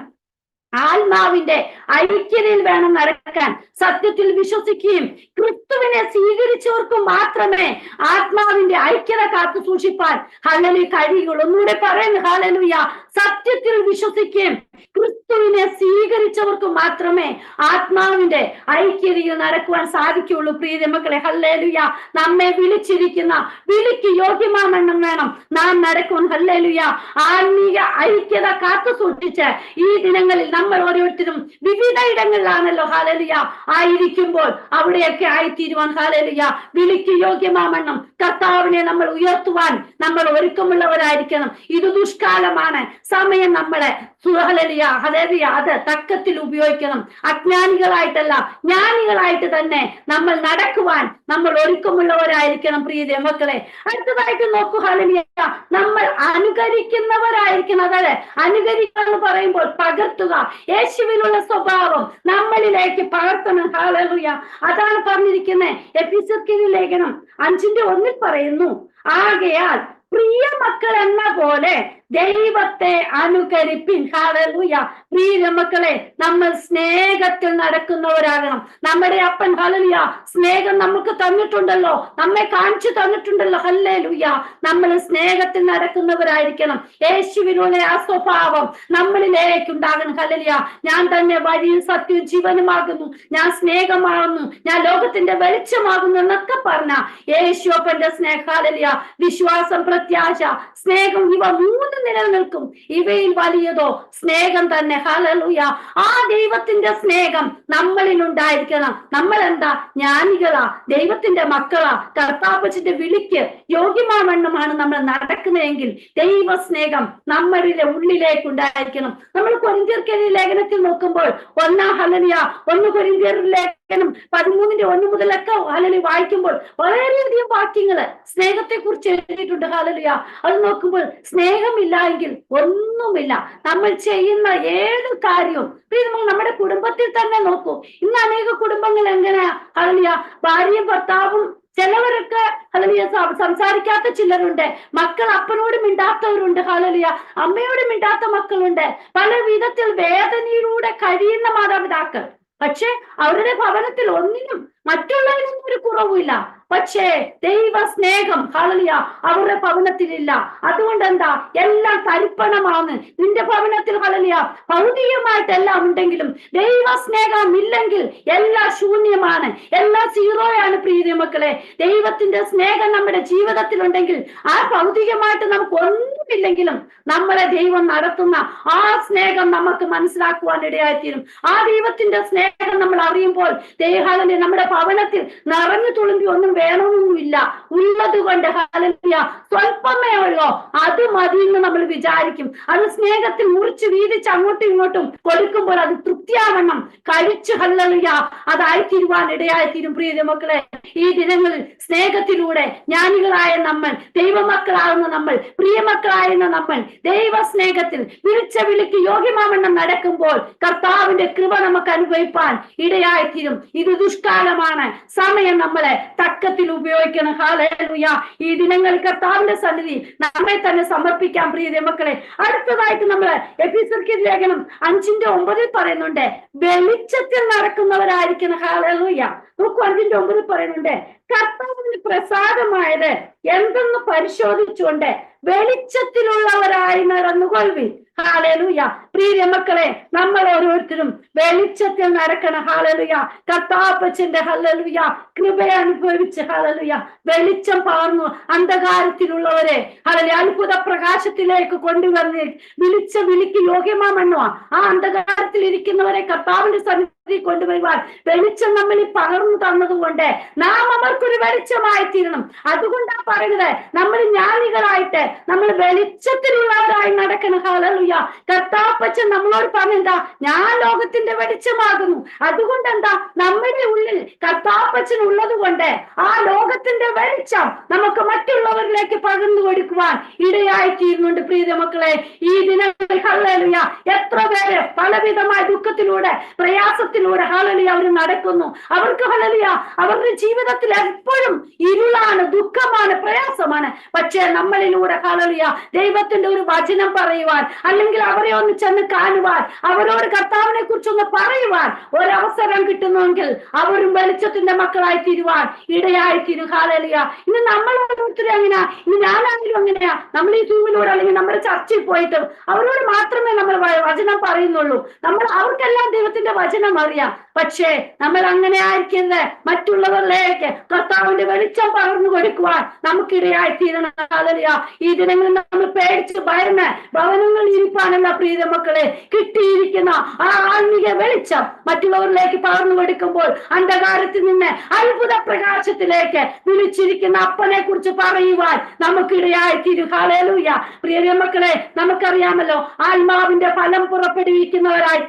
S1: ആത്മാവിന്റെ ഐക്യതയിൽ വേണം നടക്കാൻ. സത്യത്തിൽ വിശ്വസിക്കുകയും ക്രിസ്തുവിനെ സ്വീകരിച്ചവർക്ക് മാത്രമേ ആത്മാവിന്റെ ഐക്യത കാത്തു സൂക്ഷിപ്പാൻ ഹല്ലേലൂയ കഴിയുള്ളൂ. ഒന്നുകൂടെ പറയുന്നു, ഹല്ലേലൂയ. സത്യത്തിൽ വിശ്വസിക്കുകയും ക്രിസ്തുവിനെ സ്വീകരിച്ചവർക്ക് മാത്രമേ ആത്മാവിന്റെ ഐക്യതയിൽ നടക്കുവാൻ സാധിക്കുള്ളൂ. പ്രിയ മക്കളെ, ഹല്ലേലൂയ. നമ്മെ വിളിച്ചിരിക്കുന്ന വിളിക്ക് യോഗ്യമാവണ്ണം വേണം നാം നടക്കുവാൻ. ഹല്ലേലൂയ. ആത്മീയ ഐക്യത കാത്തു സൂക്ഷിച്ച് ഈ ദിനങ്ങളിൽ നമ്മൾ ഓരോരുത്തരും വിവിധ ഇടങ്ങളിലാണല്ലോ ഹല്ലേലൂയ ആയിരിക്കുമ്പോൾ അവിടെയൊക്കെ ആയിത്തീരുവാൻ ഹല്ലേലൂയ വിളിക്ക് യോഗ്യമാവണ്ണം കർത്താവിനെ നമ്മൾ ഉയർത്തുവാൻ നമ്മൾ ഒരുക്കമുള്ളവരായിരിക്കണം. ഇത് ദുഷ്കാലമാണ്. സമയം നമ്മളെ ഹല്ലേലൂയ ഹല്ലേലൂയ അത് തക്കത്തിൽ ഉപയോഗിക്കണം. അജ്ഞാനികളായിട്ടല്ല, ജ്ഞാനികളായിട്ട് തന്നെ നമ്മൾ നടക്കുവാൻ നമ്മൾ ഒരുക്കമുള്ളവരായിരിക്കണം. പ്രിയ മക്കളെ, അടുത്തതായിട്ട് നോക്കൂ, ഹല്ലേലൂയ. നമ്മൾ അനുകരിക്കുന്നവരായിരിക്കണം. അതായത് അനുകരിക്കുക എന്ന് പറയുമ്പോൾ പകർത്തുക, യേശുവിനുള്ള സ്വഭാവം നമ്മളിലേക്ക് പകർത്തണം. ഹല്ലേലൂയ. അതാണ് പറഞ്ഞിരിക്കുന്നത്. എഫെസ്യർ ലേഖനം 5:1 പറയുന്നു, ആകയാൽ പ്രിയ മക്കൾ എന്ന പോലെ ദൈവത്തെ അനുകരിപ്പിൻ. ഹല്ലേലൂയ. പ്രിയ മക്കളെ, നമ്മൾ സ്നേഹത്തിൽ നടക്കുന്നവരാകണം. നമ്മുടെ അപ്പൻ ഹല്ലേലൂയ സ്നേഹം നമുക്ക് തന്നിട്ടുണ്ടല്ലോ, നമ്മെ കാണിച്ചു തന്നിട്ടുണ്ടല്ലോ. ഹല്ലേലൂയ. നമ്മൾ സ്നേഹത്തിൽ നടക്കുന്നവരായിരിക്കണം. യേശുവിനുള്ള ആ സ്വഭാവം നമ്മളിലേക്ക് ഉണ്ടാകണം. ഹല്ലേലൂയ. ഞാൻ തന്നെ വഴിയും സത്യവും ജീവനുമാകുന്നു, ഞാൻ സ്നേഹമാകുന്നു, ഞാൻ ലോകത്തിന്റെ വെളിച്ചമാകുന്നു എന്നൊക്കെ പറഞ്ഞ യേശു അപ്പന്റെ സ്നേഹം. ഹല്ലേലൂയ. വിശ്വാസം, പ്രത്യാശ, സ്നേഹം, ഇവ മൂന്ന് നിലനിൽക്കും. ഇവയിൽ വലിയതോ സ്നേഹം തന്നെ. ഹല്ലേലൂയ. ആ ദൈവത്തിന്റെ സ്നേഹം നമ്മളിൽ ഉണ്ടായിരിക്കണം. നമ്മൾ എന്താ? ജ്ഞാനികളാ, ദൈവത്തിന്റെ മക്കളാ. കർത്താവിന്റെ വിളിക്ക് യോഗ്യമാവണ്ണമാണ് നമ്മൾ നടക്കുന്നതെങ്കിൽ ദൈവ സ്നേഹം നമ്മളിലെ ഉള്ളിലേക്ക് ഉണ്ടായിരിക്കണം. നമ്മൾ കൊരിന്ത്യർക്കെതിരെ ലേഖനത്തിൽ നോക്കുമ്പോൾ 1 കൊരിന്ത്യർ ലേഖനം 13:1 മുതലൊക്കെ ഹല്ലേലൂയ വായിക്കുമ്പോൾ വളരെയധികം വാക്യങ്ങള് സ്നേഹത്തെ കുറിച്ച് എഴുതിയിട്ടുണ്ട്. ഹല്ലേലൂയ. അത് നോക്കുമ്പോൾ സ്നേഹമില്ല എങ്കിൽ ഒന്നുമില്ല. നമ്മൾ ചെയ്യുന്ന ഏത് കാര്യവും നമ്മുടെ കുടുംബത്തിൽ തന്നെ നോക്കൂ. ഇന്ന് അനേക കുടുംബങ്ങൾ എങ്ങനെയാ? ഹല്ലേലൂയ. ഭാര്യയും ഭർത്താവും, ചിലവരൊക്കെ ഹല്ലേലൂയ സംസാരിക്കാത്ത ചിലരുണ്ട്. മക്കൾ അപ്പനോട് മിണ്ടാത്തവരുണ്ട്. ഹല്ലേലൂയ. അമ്മയോട് മിണ്ടാത്ത മക്കളുണ്ട്. പല വിധത്തിൽ വേദനയിലൂടെ കഴിയുന്ന മാതാപിതാക്കൾ. പക്ഷെ അവരുടെ ഭവനത്തിൽ ഒന്നിനും മറ്റുള്ളവരൊന്നും ഒരു കുറവുമില്ല. പക്ഷേ ദൈവ സ്നേഹം ഹല്ലേലൂയ അവരുടെ ഭവനത്തിലില്ല. അതുകൊണ്ട് എന്താ? എല്ലാം തരിപ്പണമാണ്. നിന്റെ ഭവനത്തിൽ ഹല്ലേലൂയ ഭൗതികമായിട്ടെല്ലാം ഉണ്ടെങ്കിലും ദൈവ സ്നേഹം ഇല്ലെങ്കിൽ എല്ലാം ശൂന്യമാണ്, എല്ലാം സീറോയാണ്. പ്രിയ മക്കളെ, ദൈവത്തിന്റെ സ്നേഹം നമ്മുടെ ജീവിതത്തിൽ ഉണ്ടെങ്കിൽ ആ ഭൗതികമായിട്ട് നമുക്ക് ഒന്നുമില്ലെങ്കിലും നമ്മളെ ദൈവം നടത്തുന്ന ആ സ്നേഹം നമുക്ക് മനസ്സിലാക്കുവാൻ ഇടയായിത്തീരും. ആ ദൈവത്തിന്റെ സ്നേഹം നമ്മൾ അറിയുമ്പോൾ ഹല്ലേലൂയ നമ്മുടെ ഭവനത്തിൽ നിറഞ്ഞു തുളുമ്പി ഒന്നും വേണമെന്നില്ല. ഉള്ളത് കൊണ്ട് ഹല്ലേലൂയ സ്വല്പമേ ഉള്ളോ അത് മതി എന്ന് നമ്മൾ വിചാരിക്കും. അത് സ്നേഹത്തിൽ മുറിച്ച് വീതിച്ച് അങ്ങോട്ടും ഇങ്ങോട്ടും കൊടുക്കുമ്പോൾ അത് തൃപ്തിയാവണ്ണം കഴിച്ച് ഹല്ലേലൂയ അതായിത്തീരുവാൻ ഇടയായിത്തീരും. പ്രിയ മക്കളെ, ഈ ദിനങ്ങളിൽ സ്നേഹത്തിലൂടെ ജ്ഞാനികളായ നമ്മൾ, ദൈവമക്കളാകുന്ന നമ്മൾ, പ്രിയമക്കളായിരുന്ന നമ്മൾ ദൈവ സ്നേഹത്തിൽ വിളിച്ച വിളിക്ക് യോഗ്യമാവണ്ണം നടക്കുമ്പോൾ കർത്താവിന്റെ കൃപ നമുക്ക് അനുഭവിപ്പാൻ ഇടയായിത്തീരും. ഇത് ദുഷ്കാലമാണ്. സമയം നമ്മളെ തക്കത്തിൽ ഉപയോഗിക്കണം. ഹല്ലേലൂയ. ഈ ദിനങ്ങൾ കർത്താവിന്റെ സന്നിധി നമ്മെ തന്നെ സമർപ്പിക്കാം. പ്രിയ മക്കളെ, അടുത്തതായിട്ട് നമ്മൾ എഫെസ്യർ ലേഖനം 5:9 പറയുന്നുണ്ട്, വെളിച്ചത്തിൽ നടക്കുന്നവരായിരിക്കണം. ഹല്ലേലൂയ. 5:9 പറയുന്നുണ്ട്, കർത്താവിന് പ്രസാദമായത് എന്തെന്ന് പരിശോധിച്ചുകൊണ്ട് വെളിച്ചത്തിലുള്ളവരായി നടന്നുകൊള്ളുവിൻ. ഹല്ലേലൂയ. പ്രിയ മക്കളെ, നമ്മൾ ഓരോരുത്തരും വെളിച്ചത്തിൽ നടക്കണം. ഹല്ലേലൂയ. കർത്താപ്പച്ചന്റെ ഹല്ലേലൂയ കൃപയെ അനുഭവിച്ച് ഹല്ലേലൂയ വെളിച്ചം പകർന്നു അന്ധകാരത്തിലുള്ളവരെ ഹല്ലേലൂയ അത്ഭുത പ്രകാശത്തിലേക്ക് കൊണ്ടുവന്ന് വിളിച്ച വിളിക്ക് യോഗ്യമാവണ്ണോ ആ അന്ധകാരത്തിൽ ഇരിക്കുന്നവരെ കർത്താവിന്റെ സന്നിധി കൊണ്ടുവരുവാൻ വെളിച്ചം നമ്മളിൽ പകർന്നു തന്നതുകൊണ്ട് നാം അവർക്കൊരു വെളിച്ചമായി തീരണം. അതുകൊണ്ടാണ് പറയുന്നത്, നമ്മൾ ജ്ഞാനികളായിട്ട് നമ്മൾ വെളിച്ചത്തിലുള്ളവരായി നടക്കണം. ഹല്ലേലൂയ. കർത്താപ്പച്ചൻ നമ്മളോട് പറഞ്ഞെന്താ? ഞാൻ ലോകത്തിന്റെ വെളിച്ചമാകുന്നു. അതുകൊണ്ട് എന്താ? നമ്മുടെ ഉള്ളിൽ കർത്താപ്പച്ചൻ ഉള്ളത് കൊണ്ട് ആ ലോകത്തിന്റെ വെളിച്ചം നമുക്ക് മറ്റുള്ളവരിലേക്ക് പകർന്നു കൊടുക്കുവാൻ ഇടയായിത്തീരുന്നുണ്ട്. പ്രിയ മക്കളെ, ഈ ദിനങ്ങളിൽ ഹല്ലേലൂയ എത്ര പേര് പലവിധമായ ദുഃഖത്തിലൂടെ, പ്രയാസത്തിലൂടെ ഹല്ലേലൂയ അവർ നടക്കുന്നു. അവർക്ക് ഹല്ലേലൂയ അവരുടെ ജീവിതത്തിൽ എപ്പോഴും ഇരുളാണ്, ദുഃഖമാണ്, പ്രയാസമാണ്. പക്ഷേ നമ്മളിലൂടെ ഹല്ലേലൂയ ദൈവത്തിന്റെ ഒരു വചനം പറയുവാൻ, അല്ലെങ്കിൽ അവരെ ഒന്ന് ചെന്ന് കാണുവാൻ, അവരോട് കർത്താവിനെ കുറിച്ചൊന്ന് പറയുവാൻ ഒരവസരം കിട്ടുന്നുവെങ്കിൽ അവരും വെളിച്ചത്തിന്റെ മക്കളായി തീരുവാൻ ഇടയായി തീരും. ഹല്ലേലൂയ. ഇന്ന് നമ്മൾ ഓരോരുത്തരും അങ്ങനെയാ, ഇന്ന് ഞാനാണെങ്കിലും അങ്ങനെയാ. നമ്മൾ ഈ സൂമിലൂടെ അല്ലെങ്കിൽ നമ്മുടെ ചർച്ചയിൽ പോയിട്ട് അവരോട് മാത്രമേ നമ്മൾ വചനം പറയുന്നുള്ളൂ. അവർക്കെല്ലാം ദൈവത്തിന്റെ വചനം അറിയാം. പക്ഷേ നമ്മൾ അങ്ങനെ ആയിരിക്കരുത്. മറ്റുള്ളവരിലേക്ക് കർത്താവിന്റെ വെളിച്ചം പകർന്നു കൊടുക്കുവാൻ നമുക്കിടയായി തീരണം. ഹല്ലേലൂയ. ഈ ദിനങ്ങളിൽ നമ്മൾ പേടിച്ച് ഭയന്ന് ഭവനങ്ങളിൽ ഇരിപ്പാനല്ല പ്രിയ മക്കളെ, കിട്ടിയിരിക്കുന്ന ആ ആത്മീയ വെളിച്ചം മറ്റുള്ളവരിലേക്ക് പകർന്നു കൊടുക്കുമ്പോൾ അന്ധകാരത്തിൽ നിന്ന് അത്ഭുത പ്രകാശത്തിലേക്ക് വിളിച്ചിരിക്കുന്ന അപ്പനെ കുറിച്ച് പറയുവാൻ നമുക്കിടയായി തീരും. ഹല്ലേലൂയ. പ്രിയ മക്കളെ, നമുക്കറിയാമല്ലോ ആത്മാവിന്റെ ഫലം പുറപ്പെടുവിക്കുന്നവരായി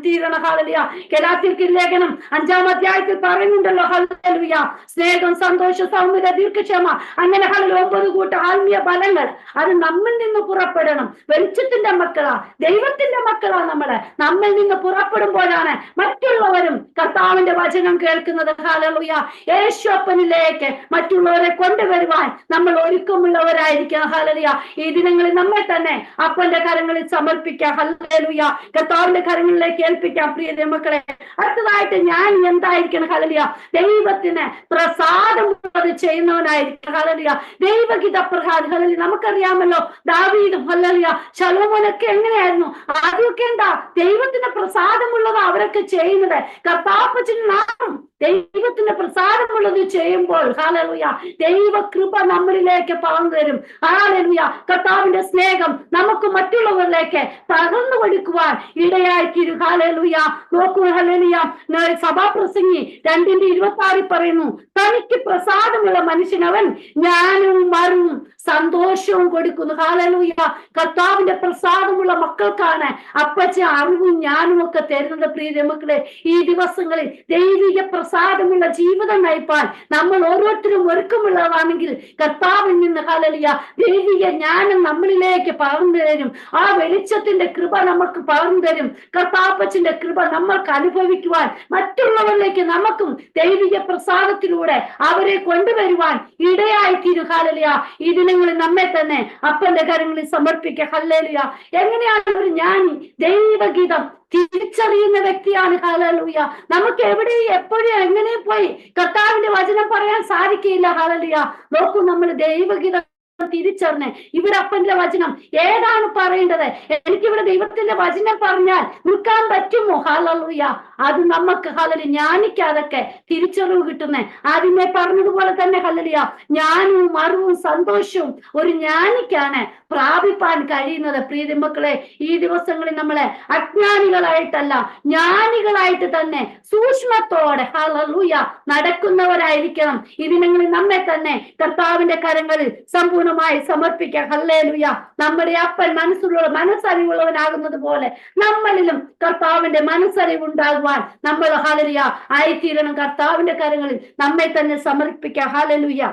S1: തീരണം. ഹല്ലേലൂയ. ഗലാത്യർക്ക് ലേഖനം 5-ാം അധ്യായത്തിൽ പറയുന്നുണ്ടല്ലോ. ഹല്ലേലൂയ. സ്നേഹം, സന്തോഷം, സൗമ്യത, ദീർഘക്ഷമ, അങ്ങനെ 9 കൂട്ടം ആത്മീയ ഫലങ്ങൾ അത് നമ്മിൽ നിന്ന് പുറപ്പെടണം. വെളിച്ചത്തിന്റെ മക്കളാ, ദൈവത്തിന്റെ മക്കളാ നമ്മള്. നമ്മിൽ നിന്ന് പുറപ്പെടുമ്പോഴാണ് മറ്റുള്ളവരും കർത്താവിന്റെ വചനം കേൾക്കുന്നത്. ഹല്ലേലൂയ. യേശുവപ്പനിലേക്ക് മറ്റുള്ളവരെ കൊണ്ടുവരുവാൻ നമ്മൾ ഒരുക്കമുള്ളവരായിരിക്കണം. ഹല്ലേലൂയ. ഈ ദിനങ്ങളിൽ നമ്മെ തന്നെ അപ്പന്റെ കരങ്ങളിൽ സമർപ്പിക്കാം. ഹല്ലേലൂയ. കർത്താവിന്റെ കരങ്ങളിലേക്ക് ഏൽപ്പിക്കാം. പ്രിയ മക്കളെ, അടുത്തതായിട്ട് ഞാൻ എന്തായിരിക്കണം? ഹല്ലേലൂയ. ദൈവത്തിന് പ്രസാദമുള്ളത് ചെയ്യുന്നവനായിരിക്കണം. ഹല്ലേലൂയ. ദൈവഗീത പ്രകാരം. ഹല്ലേലൂയ. നമുക്കറിയാമല്ലോ ദാവീദും ഹല്ലേലൂയ ശലോമോനൊക്കെ എങ്ങനെയായിരുന്നു? ആദ്യമൊക്കെ എന്താ ദൈവത്തിന് പ്രസാദമുള്ളത് അവരൊക്കെ ചെയ്യുന്നത്. കർത്താപ്പച്ചനും നാം ദൈവത്തിന്റെ പ്രസാദമുള്ളത് ചെയ്യുമ്പോൾ ഹല്ലേലൂയ ദൈവകൃപ നമ്മളിലേക്ക് പകർന്നു തരും. ഹല്ലേലൂയ. കർത്താവിന്റെ സ്നേഹം നമുക്ക് മറ്റുള്ളവരിലേക്ക് പകർന്നു കൊടുക്കുവാൻ ഇടയായി തീരും. ഹല്ലേലൂയ. നോക്കൂ, ഹല്ലേലൂയ. സഭാപ്രസംഗി 2:26 പറയുന്നു, തനിക്ക് പ്രസാദമുള്ള മനുഷ്യനവൻ ജ്ഞാനവും മറുവും സന്തോഷവും കൊടുക്കുന്നു. ഹല്ലേലൂയ. കർത്താവിന്റെ പ്രസാദമുള്ള മക്കൾക്കാണ് അപ്പച്ച അറിവും ജ്ഞാനവും ഒക്കെ തരുന്നത്. പ്രിയ മക്കളെ, ഈ ദിവസങ്ങളിൽ ദൈവിക പ്രസാദമുള്ള ജീവിതം നയിപ്പാൻ നമ്മൾ ഓരോരുത്തരും ഒരുക്കമുള്ളതാണെങ്കിൽ കർത്താവിൽ നിന്ന് ഹല്ലേലൂയ ദൈവിക ജ്ഞാനം നമ്മളിലേക്ക് പകർന്നു തരും. ആ വെളിച്ചത്തിന്റെ കൃപ നമുക്ക് പകർന്നു തരും. കർത്താപ്പച്ചന്റെ കൃപ നമ്മൾക്ക് അനുഭവിക്കുവാൻ, മറ്റുള്ളവരിലേക്ക് നമുക്കും ദൈവിക പ്രസാദത്തിലൂടെ അവരെ കൊണ്ടുവരുവാൻ ഇടയായി തീരും. ഹല്ലേലൂയ. ഈ ദിനങ്ങളിൽ നമ്മെ തന്നെ അപ്പന്റെ കരങ്ങളിൽ സമർപ്പിക്കുക. ഹല്ലേലൂയ. എങ്ങനെയാണ് ഒരു ജ്ഞാനി ദൈവഗീതം തിരിച്ചറിയുന്ന വ്യക്തിയാണ്? ഹല്ലേലൂയ. നമുക്ക് എവിടെയും എപ്പോഴും എങ്ങനെ പോയി കർത്താവിന്റെ വചനം പറയാൻ സാധിക്കില്ല. ഹല്ലേലൂയ. നോക്കൂ, നമ്മൾ ദൈവഗീതം തിരിച്ചറിഞ്ഞ് ഇവിടെ അപ്പന്റെ വചനം ഏതാണ് പറയേണ്ടത്, എനിക്കിവിടെ ദൈവത്തിന്റെ വചനം പറഞ്ഞാൽ നിൽക്കാൻ പറ്റുമോ? ഹല്ലേലൂയ. അത് നമുക്ക് ഹല്ലേലൂയ ജ്ഞാനിക്കാതൊക്കെ തിരിച്ചറിവ് കിട്ടുന്നേ. ആദ്യമേ പറഞ്ഞതുപോലെ തന്നെ ഹല്ലേലൂയ ജ്ഞാനവും അറിവും സന്തോഷവും ഒരു ജ്ഞാനിക്കാണ് പ്രാപിപ്പാൻ കഴിയുന്നത്. പ്രിയ മക്കളെ, ഈ ദിവസങ്ങളിൽ നമ്മളെ അജ്ഞാനികളായിട്ടല്ല ജ്ഞാനികളായിട്ട് തന്നെ സൂക്ഷ്മത്തോടെ ഹല്ലേലൂയ നടക്കുന്നവരായിരിക്കണം. ഈ ദിനങ്ങളിൽ നമ്മെ തന്നെ കർത്താവിന്റെ കരങ്ങളിൽ സമ്പൂർണമായി സമർപ്പിക്കാം. ഹല്ലേലൂയ. നമ്മുടെ അപ്പൻ മനസ്സറിവുള്ളവനാകുന്നത് പോലെ നമ്മളിലും കർത്താവിന്റെ മനസ്സറിവുണ്ടാകുവാൻ നമ്മൾ ഹല്ലേലൂയ ആയിത്തീരണം. കർത്താവിന്റെ കരങ്ങളിൽ നമ്മെ തന്നെ സമർപ്പിക്കാം. ഹല്ലേലൂയ.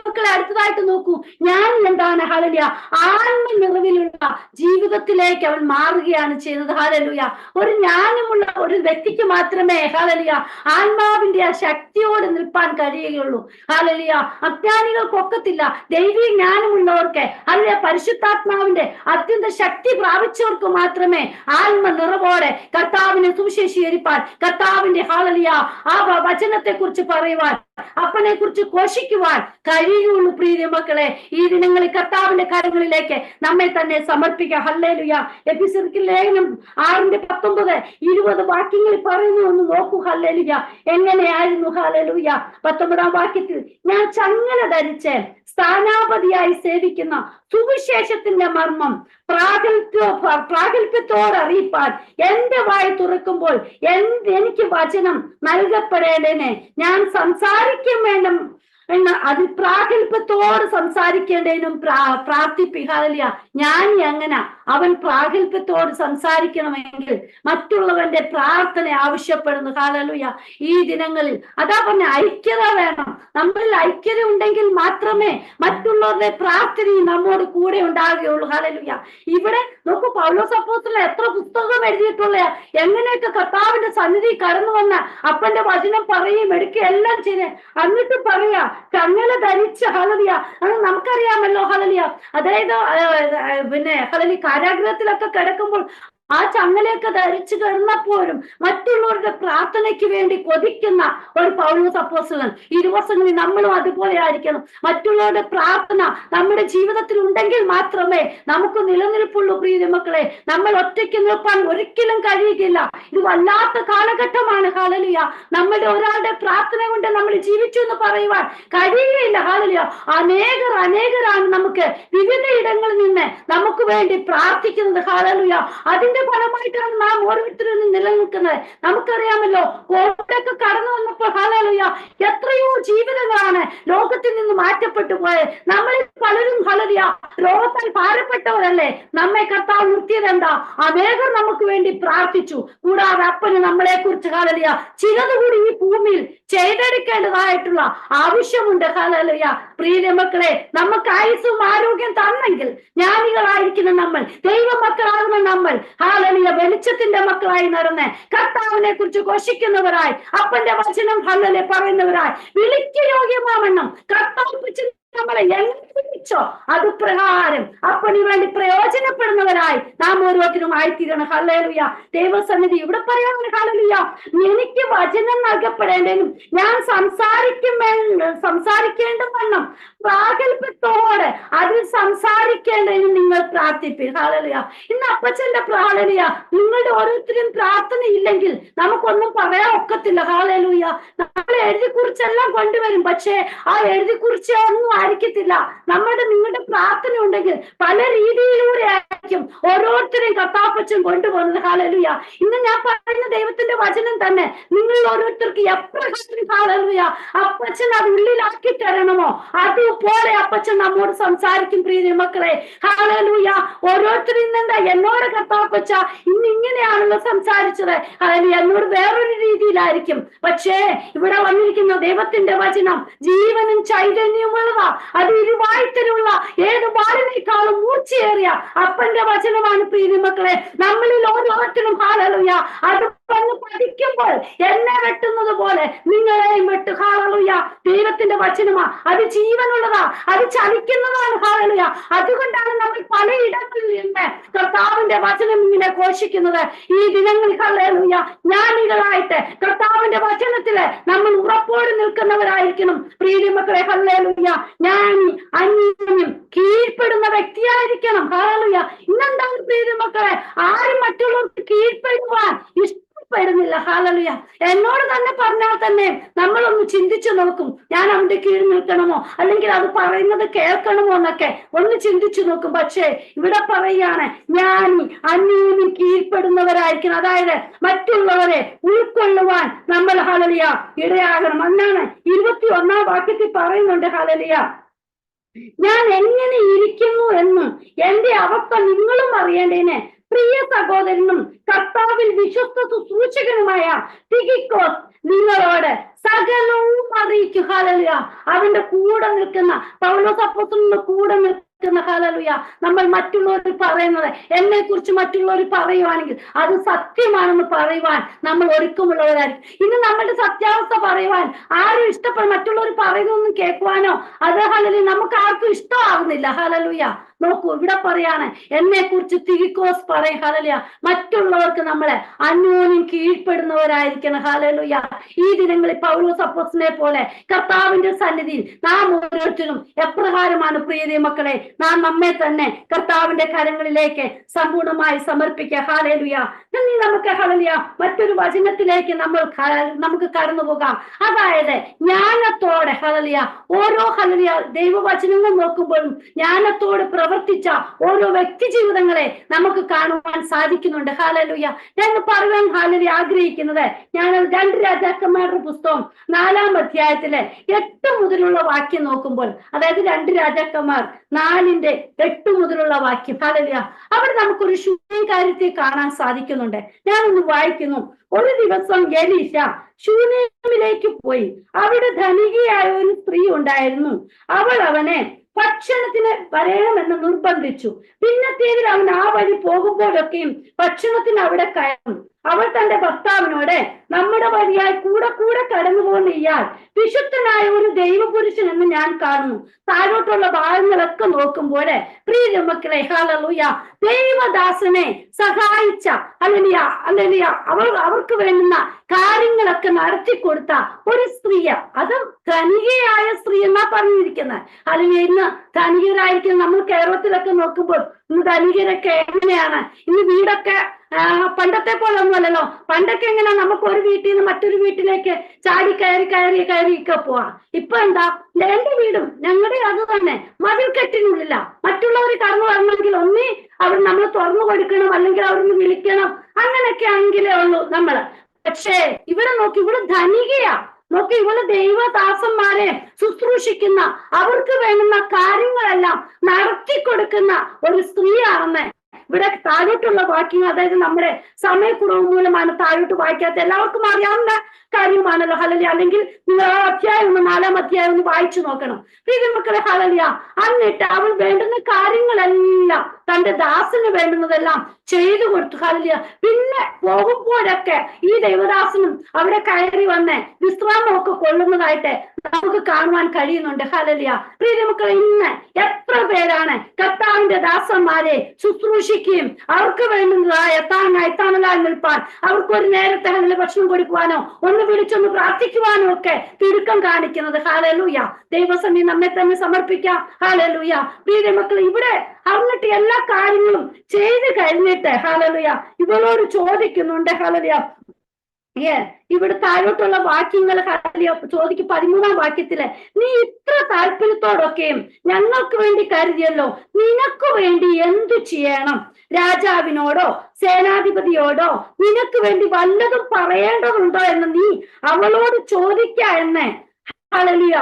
S1: മക്കളെ, അടുത്തതായിട്ട് നോക്കൂ, ഞാൻ എന്താണ്? ഹല്ലേലൂയ ആത്മ നിറവിലുള്ള ജീവിതത്തിലേക്ക് അവൻ മാറുകയാണ് ചെയ്യുന്നത്. ഹല്ലേലൂയ. ഒരു ജ്ഞാനമുള്ള ഒരു വ്യക്തിക്ക് മാത്രമേ ഹല്ലേലൂയ ആത്മാവിന്റെ ആ ശക്തിയോട് നിൽപ്പാൻ കഴിയുകയുള്ളൂ. ഹല്ലേലൂയ. അജ്ഞാനികൾക്കൊക്കത്തില്ല. ദൈവീക ജ്ഞാനമുള്ളവർക്ക് ഹല്ലേലൂയ പരിശുദ്ധാത്മാവിന്റെ അത്യന്ത ശക്തി പ്രാപിച്ചവർക്ക് മാത്രമേ ആത്മ നിറവോടെ കർത്താവിനെ സുവിശേഷീകരിപ്പാൻ, കർത്താവിന്റെ ഹല്ലേലൂയ ആ വചനത്തെ കുറിച്ച് പറയുവാൻ, അപ്പനെ കുറിച്ച് ഘോഷിക്കുവാൻ കഴിയുള്ളൂ. പ്രിയ മക്കളെ, ഈ ദിനങ്ങളിൽ കർത്താവിന്റെ കരങ്ങളിലേക്ക് നമ്മെ തന്നെ സമർപ്പിക്കാം. ഹല്ലേലൂയ. എഫെസ്യർക്ക് ലേഖനം 6:19-20 വാക്യങ്ങളിൽ പറയുന്നു ഒന്ന് നോക്കൂ. ഹല്ലേലൂയ എങ്ങനെയായിരുന്നു? ഹല്ലേലൂയ 19-ാം വാക്യത്തിൽ, ഞാൻ ചങ്ങല ധരിച്ച് സ്ഥാനാപതിയായി സേവിക്കുന്ന സുവിശേഷത്തിന്റെ മർമ്മം പ്രാഗൽഭ്യത്തോടെ അറിയിപ്പാൻ എന്റെ വായി തുറക്കുമ്പോൾ എനിക്ക് വചനം നൽകപ്പെടേണ്ടതിനെ ഞാൻ സംസാരിക്കും വേണം എന്ന് അതിപ്രാഗൽഭ്യത്തോട് സംസാരിക്കേണ്ടതിനും പ്രാർത്ഥിപ്പിക്കാറില്ല. ജ്ഞാനി അങ്ങനെ അവൻ പ്രാഗൽഭ്യത്തോട് സംസാരിക്കണമെങ്കിൽ മറ്റുള്ളവന്റെ പ്രാർത്ഥന ആവശ്യപ്പെടുന്നു. ഹല്ലേലൂയ. ഈ ദിനങ്ങളിൽ അതാ പറഞ്ഞ ഐക്യത വേണം. നമ്മളിൽ ഐക്യത ഉണ്ടെങ്കിൽ മാത്രമേ മറ്റുള്ളവരുടെ പ്രാർത്ഥനയും നമ്മോട് കൂടെ ഉണ്ടാകുകയുള്ളൂ. ഹല്ലേലൂയ. ഇവിടെ നോക്കൂ, പൗലോസ് അപ്പോസ്തലൻ എത്ര പുസ്തകം എഴുതിയിട്ടുള്ള, എങ്ങനെയൊക്കെ കർത്താവിന്റെ സന്നിധി കടന്നു വന്ന അപ്പന്റെ വചനം പറയുകയും എടുക്കുകയും എല്ലാം ചെയ്ത് എന്നിട്ട് പറയാ ചങ്ങല ധരിച്ച് ഹല്ലേലൂയ. അത് നമുക്കറിയാമല്ലോ ഹല്ലേലൂയ. അതായത് പിന്നെ ഹല്ലേലൂയ കാരാഗൃഹത്തിലൊക്കെ കിടക്കുമ്പോൾ ആ ചങ്ങലയൊക്കെ ധരിച്ചു കിടന്നപ്പോഴും മറ്റുള്ളവരുടെ പ്രാർത്ഥനയ്ക്ക് വേണ്ടി കൊതിക്കുന്ന ഒരു പൗലോസ് അപ്പോസ്തലൻ. ഈ ദിവസങ്ങളിൽ നമ്മളും അതുപോലെ ആയിരിക്കണം. മറ്റുള്ളവരുടെ പ്രാർത്ഥന നമ്മുടെ ജീവിതത്തിൽ ഉണ്ടെങ്കിൽ മാത്രമേ നമുക്ക് നിലനിൽപ്പുള്ളൂ. പ്രിയ മക്കളെ, നമ്മൾ ഒറ്റയ്ക്ക് നിൽപ്പാൻ ഒരിക്കലും കഴിയുകയില്ല. ഇത് വല്ലാത്ത കാലഘട്ടമാണ് ഹല്ലേലൂയ. നമ്മുടെ ഒരാളുടെ പ്രാർത്ഥന കൊണ്ട് നമ്മൾ ജീവിച്ചു എന്ന് പറയുവാൻ കഴിയുകയില്ല. ഹല്ലേലൂയ. അനേകരാണ് നമുക്ക് വിവിധ ഇടങ്ങളിൽ നിന്ന് നമുക്ക് വേണ്ടി പ്രാർത്ഥിക്കുന്നത്. ഹല്ലേലൂയ. അതിന്റെ ഫലമായിട്ടാണ് നാം ഓരോരുത്തരും നിലനിൽക്കുന്നത്. നമുക്കറിയാമല്ലോ, കോവിഡൊക്കെ കടന്നു വന്നപ്പോൾ ഹല്ലേലൂയ എത്രയോ ജീവിതങ്ങളാണ് ലോകത്തിൽ നിന്ന് മാറ്റപ്പെട്ടു പോയത്. നമ്മളിൽ പലരും ഹല്ലേലൂയ രോഗത്താൽ ഭാരപ്പെട്ടവരല്ലേ. നമ്മെ കർത്താവ് നിർത്തിയത് എന്താ? അനേകർ നമുക്ക് വേണ്ടി പ്രാർത്ഥിച്ചു. കൂടാതെ അപ്പന് നമ്മളെ കുറിച്ച് ഹല്ലേലൂയ ചിലതുകൂടി ഈ ഭൂമിയിൽ ചെയ്തെടുക്കേണ്ടതായിട്ടുള്ള ആവശ്യമുണ്ട്. ഹല്ലേലൂയ. പ്രിയ മക്കളെ, നമുക്ക് ആയുസ്സും ആരോഗ്യം തന്നെങ്കിൽ ജ്ഞാനികളായിരിക്കുന്ന നമ്മൾ, ദൈവമക്കളാകുന്ന നമ്മൾ ഹല്ലേലൂയ വെളിച്ചത്തിന്റെ മക്കളായി നടന്ന് കർത്താവിനെ കുറിച്ച് ഘോഷിക്കുന്നവരായി, അപ്പന്റെ വചനം ഹല്ലേലൂയ പറയുന്നവരായി, വിളിക്ക് യോഗ്യമാവണ്ണം കർത്താവ് നമ്മളെ വിളിച്ചോ അത് പ്രകാരം അപ്പന് വേണ്ടി പ്രയോജനപ്പെടുന്നവരായി നാം ഓരോരുത്തരും ആയിത്തീരണം. ഹല്ലേലൂയ. ദൈവസന്നിധി ഇവിടെ പറയാൻ ഹല്ലേലൂയ എനിക്ക് വചനം നൽകപ്പെടേണ്ടതും ഞാൻ സംസാരിക്കേണ്ട വണ്ണം പ്രാഗൽഭ്യത്തോടെ അതിൽ സംസാരിക്കേണ്ടതിനും നിങ്ങൾ പ്രാർത്ഥിപ്പീൻ. ഹല്ലേലൂയ. ഇന്ന് അപ്പച്ചന്റെ ഹല്ലേലൂയ നിങ്ങളുടെ ഓരോരുത്തരും പ്രാർത്ഥന ഇല്ലെങ്കിൽ നമുക്കൊന്നും പറയാൻ ഒക്കത്തില്ല. ഹല്ലേലൂയ. നമ്മളെ എഴുതി കുറിച്ചെല്ലാം കൊണ്ടുവരും, പക്ഷേ ആ എഴുതി കുറിച്ച് ഒന്നും ആയിരിക്കത്തില്ല. നിങ്ങളുടെ പ്രാർത്ഥന ഉണ്ടെങ്കിൽ പല രീതിയിലൂടെ ആയിരിക്കും ഓരോരുത്തരെയും കർത്താപ്പച്ചൻ കൊണ്ടുപോകുന്നത്. ഹല്ലേലൂയ. ഇന്ന് ഞാൻ പറയുന്ന ദൈവത്തിന്റെ വചനം തന്നെ നിങ്ങൾ ഓരോരുത്തർക്ക് എപ്രകാരം ഹല്ലേലൂയ അപ്പച്ചൻ അത് ഉള്ളിലാക്കി തരണമോ അതുപോലെ അപ്പച്ചൻ നമ്മോട് സംസാരിക്കും. പ്രിയ മക്കളെ, ഹല്ലേലൂയ. ഓരോരുത്തരിൽ നിന്ന് എന്നോട് കർത്താപ്പച്ച ഇന്ന് ഇങ്ങനെയാണല്ലോ സംസാരിച്ചത്, ഹല്ലേലൂയ എന്നോട് വേറൊരു രീതിയിലായിരിക്കും. പക്ഷേ ഇവിടെ വന്നിരിക്കുന്ന ദൈവത്തിന്റെ വചനം ജീവനും ചൈതന്യമുള്ളതാ. അത് ഇരുവായ്ത്തലുള്ള ഏത് വാളിനേക്കാളും മൂർച്ചയേറിയ അപ്പന്റെ വചനമാണ്. പ്രിയ മക്കളെ, നമ്മളിൽ ഓരോരുത്തരും ഹല്ലേലൂയ അത് വന്ന് പഠിക്കുമ്പോൾ എന്നെ വെട്ടുന്നത് പോലെ നിങ്ങളെയും വെട്ടു. ഹല്ലേലൂയ. ദൈവത്തിന്റെ വചനമാ, അത് ജീവനുള്ളതാ, അത് ചലിക്കുന്നതാണ്. ഹല്ലേലൂയ. അതുകൊണ്ടാണ് നമ്മൾ പലയിടങ്ങളിൽ നിന്ന് കർത്താവിന്റെ വചനം ഇങ്ങനെ ഘോഷിക്കുന്നത്. ഈ ദിനങ്ങളിൽ ഹല്ലേലൂയ ജ്ഞാനികളായിട്ട് കർത്താവിന്റെ വചനത്തില് നമ്മൾ ഉറപ്പോടെ നിൽക്കുന്നവരായിരിക്കണം. പ്രിയ മക്കളെ, ഹല്ലേലൂയ ജ്ഞാനി അന്യോന്യം കീഴ്പ്പെടുന്ന വ്യക്തിയായിരിക്കണം. ഹല്ലേലൂയ. ഇന്നെന്താണ് പ്രിയ മക്കളെ, ആരും മറ്റുള്ളവർക്ക് കീഴ്പ്പെടുവാൻ ഇഷ്ടപ്പെടുന്നില്ല. ഹല്ലേലൂയ. എന്നോട് തന്നെ പറഞ്ഞാൽ തന്നെ നമ്മളൊന്ന് ചിന്തിച്ചു നോക്കും, ഞാൻ അവന്റെ കീഴിൽ നിൽക്കണമോ അല്ലെങ്കിൽ അത് പറയുന്നത് കേൾക്കണമോ എന്നൊക്കെ ഒന്ന് ചിന്തിച്ചു നോക്കും. പക്ഷേ ഇവിടെ പറയുകയാണ് ജ്ഞാനി അന്യോന്യം കീഴ്പ്പെടുന്നവരായിരിക്കണം. അതായത് മറ്റുള്ളവരെ ഉൾക്കൊള്ളുവാൻ നമ്മൾ ഹല്ലേലൂയ ഇടയാകണം. എന്നാണ് 21-ാം വാക്യത്തിൽ പറയുന്നുണ്ട്. ഹല്ലേലൂയ ഞാൻ എങ്ങനെ ഇരിക്കുന്നു എന്നും എന്റെ അവസ്ഥ നിങ്ങളും അറിയേണ്ടതിന് പ്രിയ സഹോദരനും കർത്താവിൽ വിശ്വസ്ത ശുശ്രൂഷകനുമായ തികിക്കോസ് നിങ്ങളോട് സകലവും അറിയിക്കും. ഹല്ലേലൂയ. അവന്റെ കൂടെ നിൽക്കുന്ന പൗലോസ് അപ്പോസ്തലന്റെ കൂടെ നിൽക്കുന്ന ഹല്ലേലൂയ നമ്മൾ മറ്റുള്ളവർ പറയുന്നത് എന്നെ കുറിച്ച് മറ്റുള്ളവർ പറയുവാണെങ്കിൽ അത് സത്യമാണെന്ന് പറയുവാൻ നമ്മൾ ഒരുക്കമുള്ളവരായിരിക്കും. ഇന്ന് നമ്മളുടെ സത്യാവസ്ഥ പറയുവാൻ ആരും ഇഷ്ടപ്പെടും. മറ്റുള്ളവർ പറയുന്നൊന്നും കേൾക്കുവാനോ അത് ഹല്ലേലൂയ നമുക്ക് ആർക്കും ഇഷ്ടമാകുന്നില്ല. ഹല്ലേലൂയ. നോക്കൂ, ഇവിടെ പറയാണ് എന്നെ കുറിച്ച് തികിക്കോസ് പറയും. ഹല്ലേലൂയ. മറ്റുള്ളവർക്ക് നമ്മളെ അന്യോന്യം കീഴ്പ്പെടുന്നവരായിരിക്കണം. ഹല്ലേലൂയ. ഈ ദിനങ്ങളിൽ പൗലോസ് അപ്പോസ്തലനെ പോലെ കർത്താവിന്റെ സന്നിധിയിൽ നാം ഓരോരുത്തരും എപ്രകാരമാണ് പ്രിയ മക്കളെ നാം നമ്മെ തന്നെ കർത്താവിന്റെ കരങ്ങളിലേക്ക് സമ്പൂർണമായി സമർപ്പിക്കുക. ഹല്ലേലൂയ. ഇനി നമുക്ക് ഹല്ലേലൂയ മറ്റൊരു വചനത്തിലേക്ക് നമുക്ക് കടന്നു പോകാം. അതായത് ജ്ഞാനത്തോടെ ഹല്ലേലൂയ ഓരോ ഹല്ലേലൂയ ദൈവവചനങ്ങൾ നോക്കുമ്പോഴും ജ്ഞാനത്തോട് പ്രവർത്തിച്ച ഓരോ വ്യക്തി ജീവിതങ്ങളെ നമുക്ക് കാണുവാൻ സാധിക്കുന്നുണ്ട്. ഹല്ലേലൂയ. ഞാൻ പറയാൻ ഹല്ലേലൂയ ആഗ്രഹിക്കുന്നത് ഞാൻ 2 രാജാക്കന്മാരുടെ പുസ്തകം 4-ാം അധ്യായത്തിലെ 8 മുതലുള്ള വാക്യം നോക്കുമ്പോൾ, അതായത് 2 രാജാക്കന്മാർ 4-8 മുതലുള്ള വാക്യം. ഹല്ലേലൂയ. അവിടെ നമുക്കൊരു ശൂന്യകാര്യത്തെ കാണാൻ സാധിക്കുന്നുണ്ട്. ഞാനൊന്ന് വായിക്കുന്നു. ഒരു ദിവസം എലീശ ശൂന്യമിലേക്ക് പോയി. അവിടെ ധനികയായ ഒരു സ്ത്രീ ഉണ്ടായിരുന്നു. അവൾ അവനെ ഭക്ഷണത്തിന് വരണമെന്ന് നിർബന്ധിച്ചു. പിന്നത്തേതിൽ അവൻ ആ വഴി പോകുമ്പോഴൊക്കെയും ഭക്ഷണത്തിന് അവിടെ കയറും. അവൾ തന്റെ ഭർത്താവിനോട് നമ്മുടെ വഴി വഴിയായി കൂടെ കൂടെ കടന്നു പോകുന്ന ഇയാൾ വിശുദ്ധനായ ഒരു ദൈവപുരുഷൻ എന്ന് ഞാൻ കാണുന്നു. താഴോട്ടുള്ള ഭാഗങ്ങളൊക്കെ നോക്കുമ്പോൾ പ്രിയ മക്കളെ, ഹല്ലേലൂയ, ദൈവദാസനെ സഹായിച്ച അവർക്ക് വേണ്ടുന്ന കാര്യങ്ങളൊക്കെ നടത്തി കൊടുത്ത ഒരു സ്ത്രീ, അത് ധനികയായ സ്ത്രീ എന്നാ പറഞ്ഞിരിക്കുന്നത്. അല്ലെങ്കിൽ ഇന്ന് ധനികരായിരിക്കും. നമ്മൾ കേരളത്തിലൊക്കെ നോക്കുമ്പോൾ ഇന്ന് ധനികരൊക്കെ എങ്ങനെയാണ്? ഇന്ന് വീടൊക്കെ പണ്ടത്തെ പോലെ ഒന്നുമല്ലല്ലോ. പണ്ടൊക്കെ എങ്ങനെ നമുക്ക് ഒരു വീട്ടിൽ നിന്ന് മറ്റൊരു വീട്ടിലേക്ക് ചാടി കയറിയൊക്കെ പോവാം. ഇപ്പൊ എന്താ, എന്റെ വീടും ഞങ്ങളുടെ അത് തന്നെ മതിൽ കെട്ടിനുള്ളില്ല. മറ്റുള്ളവർ കടന്നു വരണമെങ്കിൽ ഒന്നേ അവർ നമ്മൾ തുറന്നു കൊടുക്കണം, അല്ലെങ്കിൽ അവരൊന്ന് വിളിക്കണം. അങ്ങനെയൊക്കെ ആണെങ്കിലേ ഉള്ളൂ നമ്മള്. പക്ഷേ ഇവിടെ നോക്കി, ഇവിടെ ധനികയാ. നോക്കി, ഇവള് ദൈവദാസന്മാരെ ശുശ്രൂഷിക്കുന്ന, അവർക്ക് വേണ്ടുന്ന കാര്യങ്ങളെല്ലാം നടത്തി കൊടുക്കുന്ന ഒരു സ്ത്രീയാണെന്ന് ഇവിടെ താഴോട്ടുള്ള വാക്യങ്ങൾ, അതായത് നമ്മുടെ സമയക്കുറവ് മൂലമാണ് താഴോട്ട് വായിക്കാത്ത, എല്ലാവർക്കും അറിയാവുന്ന കാര്യമാണല്ലോ. ഹല്ലേലൂയ. അല്ലെങ്കിൽ നിങ്ങൾ അധ്യായം 4-ാം അധ്യായം ഒന്ന് വായിച്ചു നോക്കണം. പ്രിയ മക്കളെ, ഹല്ലേലൂയ. എന്നിട്ട് അവൾ വേണ്ടുന്ന കാര്യങ്ങളെല്ലാം, തന്റെ ദാസന് വേണ്ടുന്നതെല്ലാം ചെയ്തു കൊടുത്തു. ഹല്ലേലൂയ. പിന്നെ പോകുമ്പോഴൊക്കെ ഈ ദൈവദാസനും അവിടെ കയറി വന്ന് വിശ്രാമമൊക്കെ കൊള്ളുന്നതായിട്ട് നമുക്ക് കാണുവാൻ കഴിയുന്നുണ്ട്. ഹല്ലേലൂയ. പ്രിയ മക്കളെ, ഇന്ന് എത്ര പേരാണ് കർത്താവിന്റെ ദാസന്മാരെ ശുശ്രൂഷിക്കുകയും അവർക്ക് വേണ്ടുന്നതായ എത്താനായി നിൽപ്പാൻ, അവർക്ക് ഒരു നേരത്തെ ഭക്ഷണം കൊടുക്കുവാനോ ഒന്ന് വിളിച്ചൊന്ന് പ്രാർത്ഥിക്കുവാനോ ഒക്കെ തിടുക്കം കാണിക്കുന്നത്. ഹല്ലേലൂയ. ദൈവസന്നിധി നമ്മെ തന്നെ സമർപ്പിക്കാം. ഹല്ലേലൂയ. പ്രിയ മക്കളെ, ഇവിടെ എന്നിട്ട് എല്ലാ കാര്യങ്ങളും ചെയ്ത് കഴിഞ്ഞിട്ട് ഹല്ലേലൂയ ഇവളോട് ചോദിക്കുന്നുണ്ട്. ഹല്ലേലൂയ. ഇവിടെ താഴോട്ടുള്ള വാക്യങ്ങൾ ചോദിക്കും. 13-ാം വാക്യത്തില്, നീ ഇത്ര താല്പര്യത്തോടൊക്കെയും ഞങ്ങൾക്ക് വേണ്ടി കരുതിയല്ലോ, നിനക്ക് വേണ്ടി എന്തു ചെയ്യണം? രാജാവിനോടോ സേനാധിപതിയോടോ നിനക്ക് വേണ്ടി വല്ലതും പറയേണ്ടതുണ്ടോ എന്ന് നീ അവളോട് ചോദിക്ക എന്ന്. ഹല്ലേലൂയ.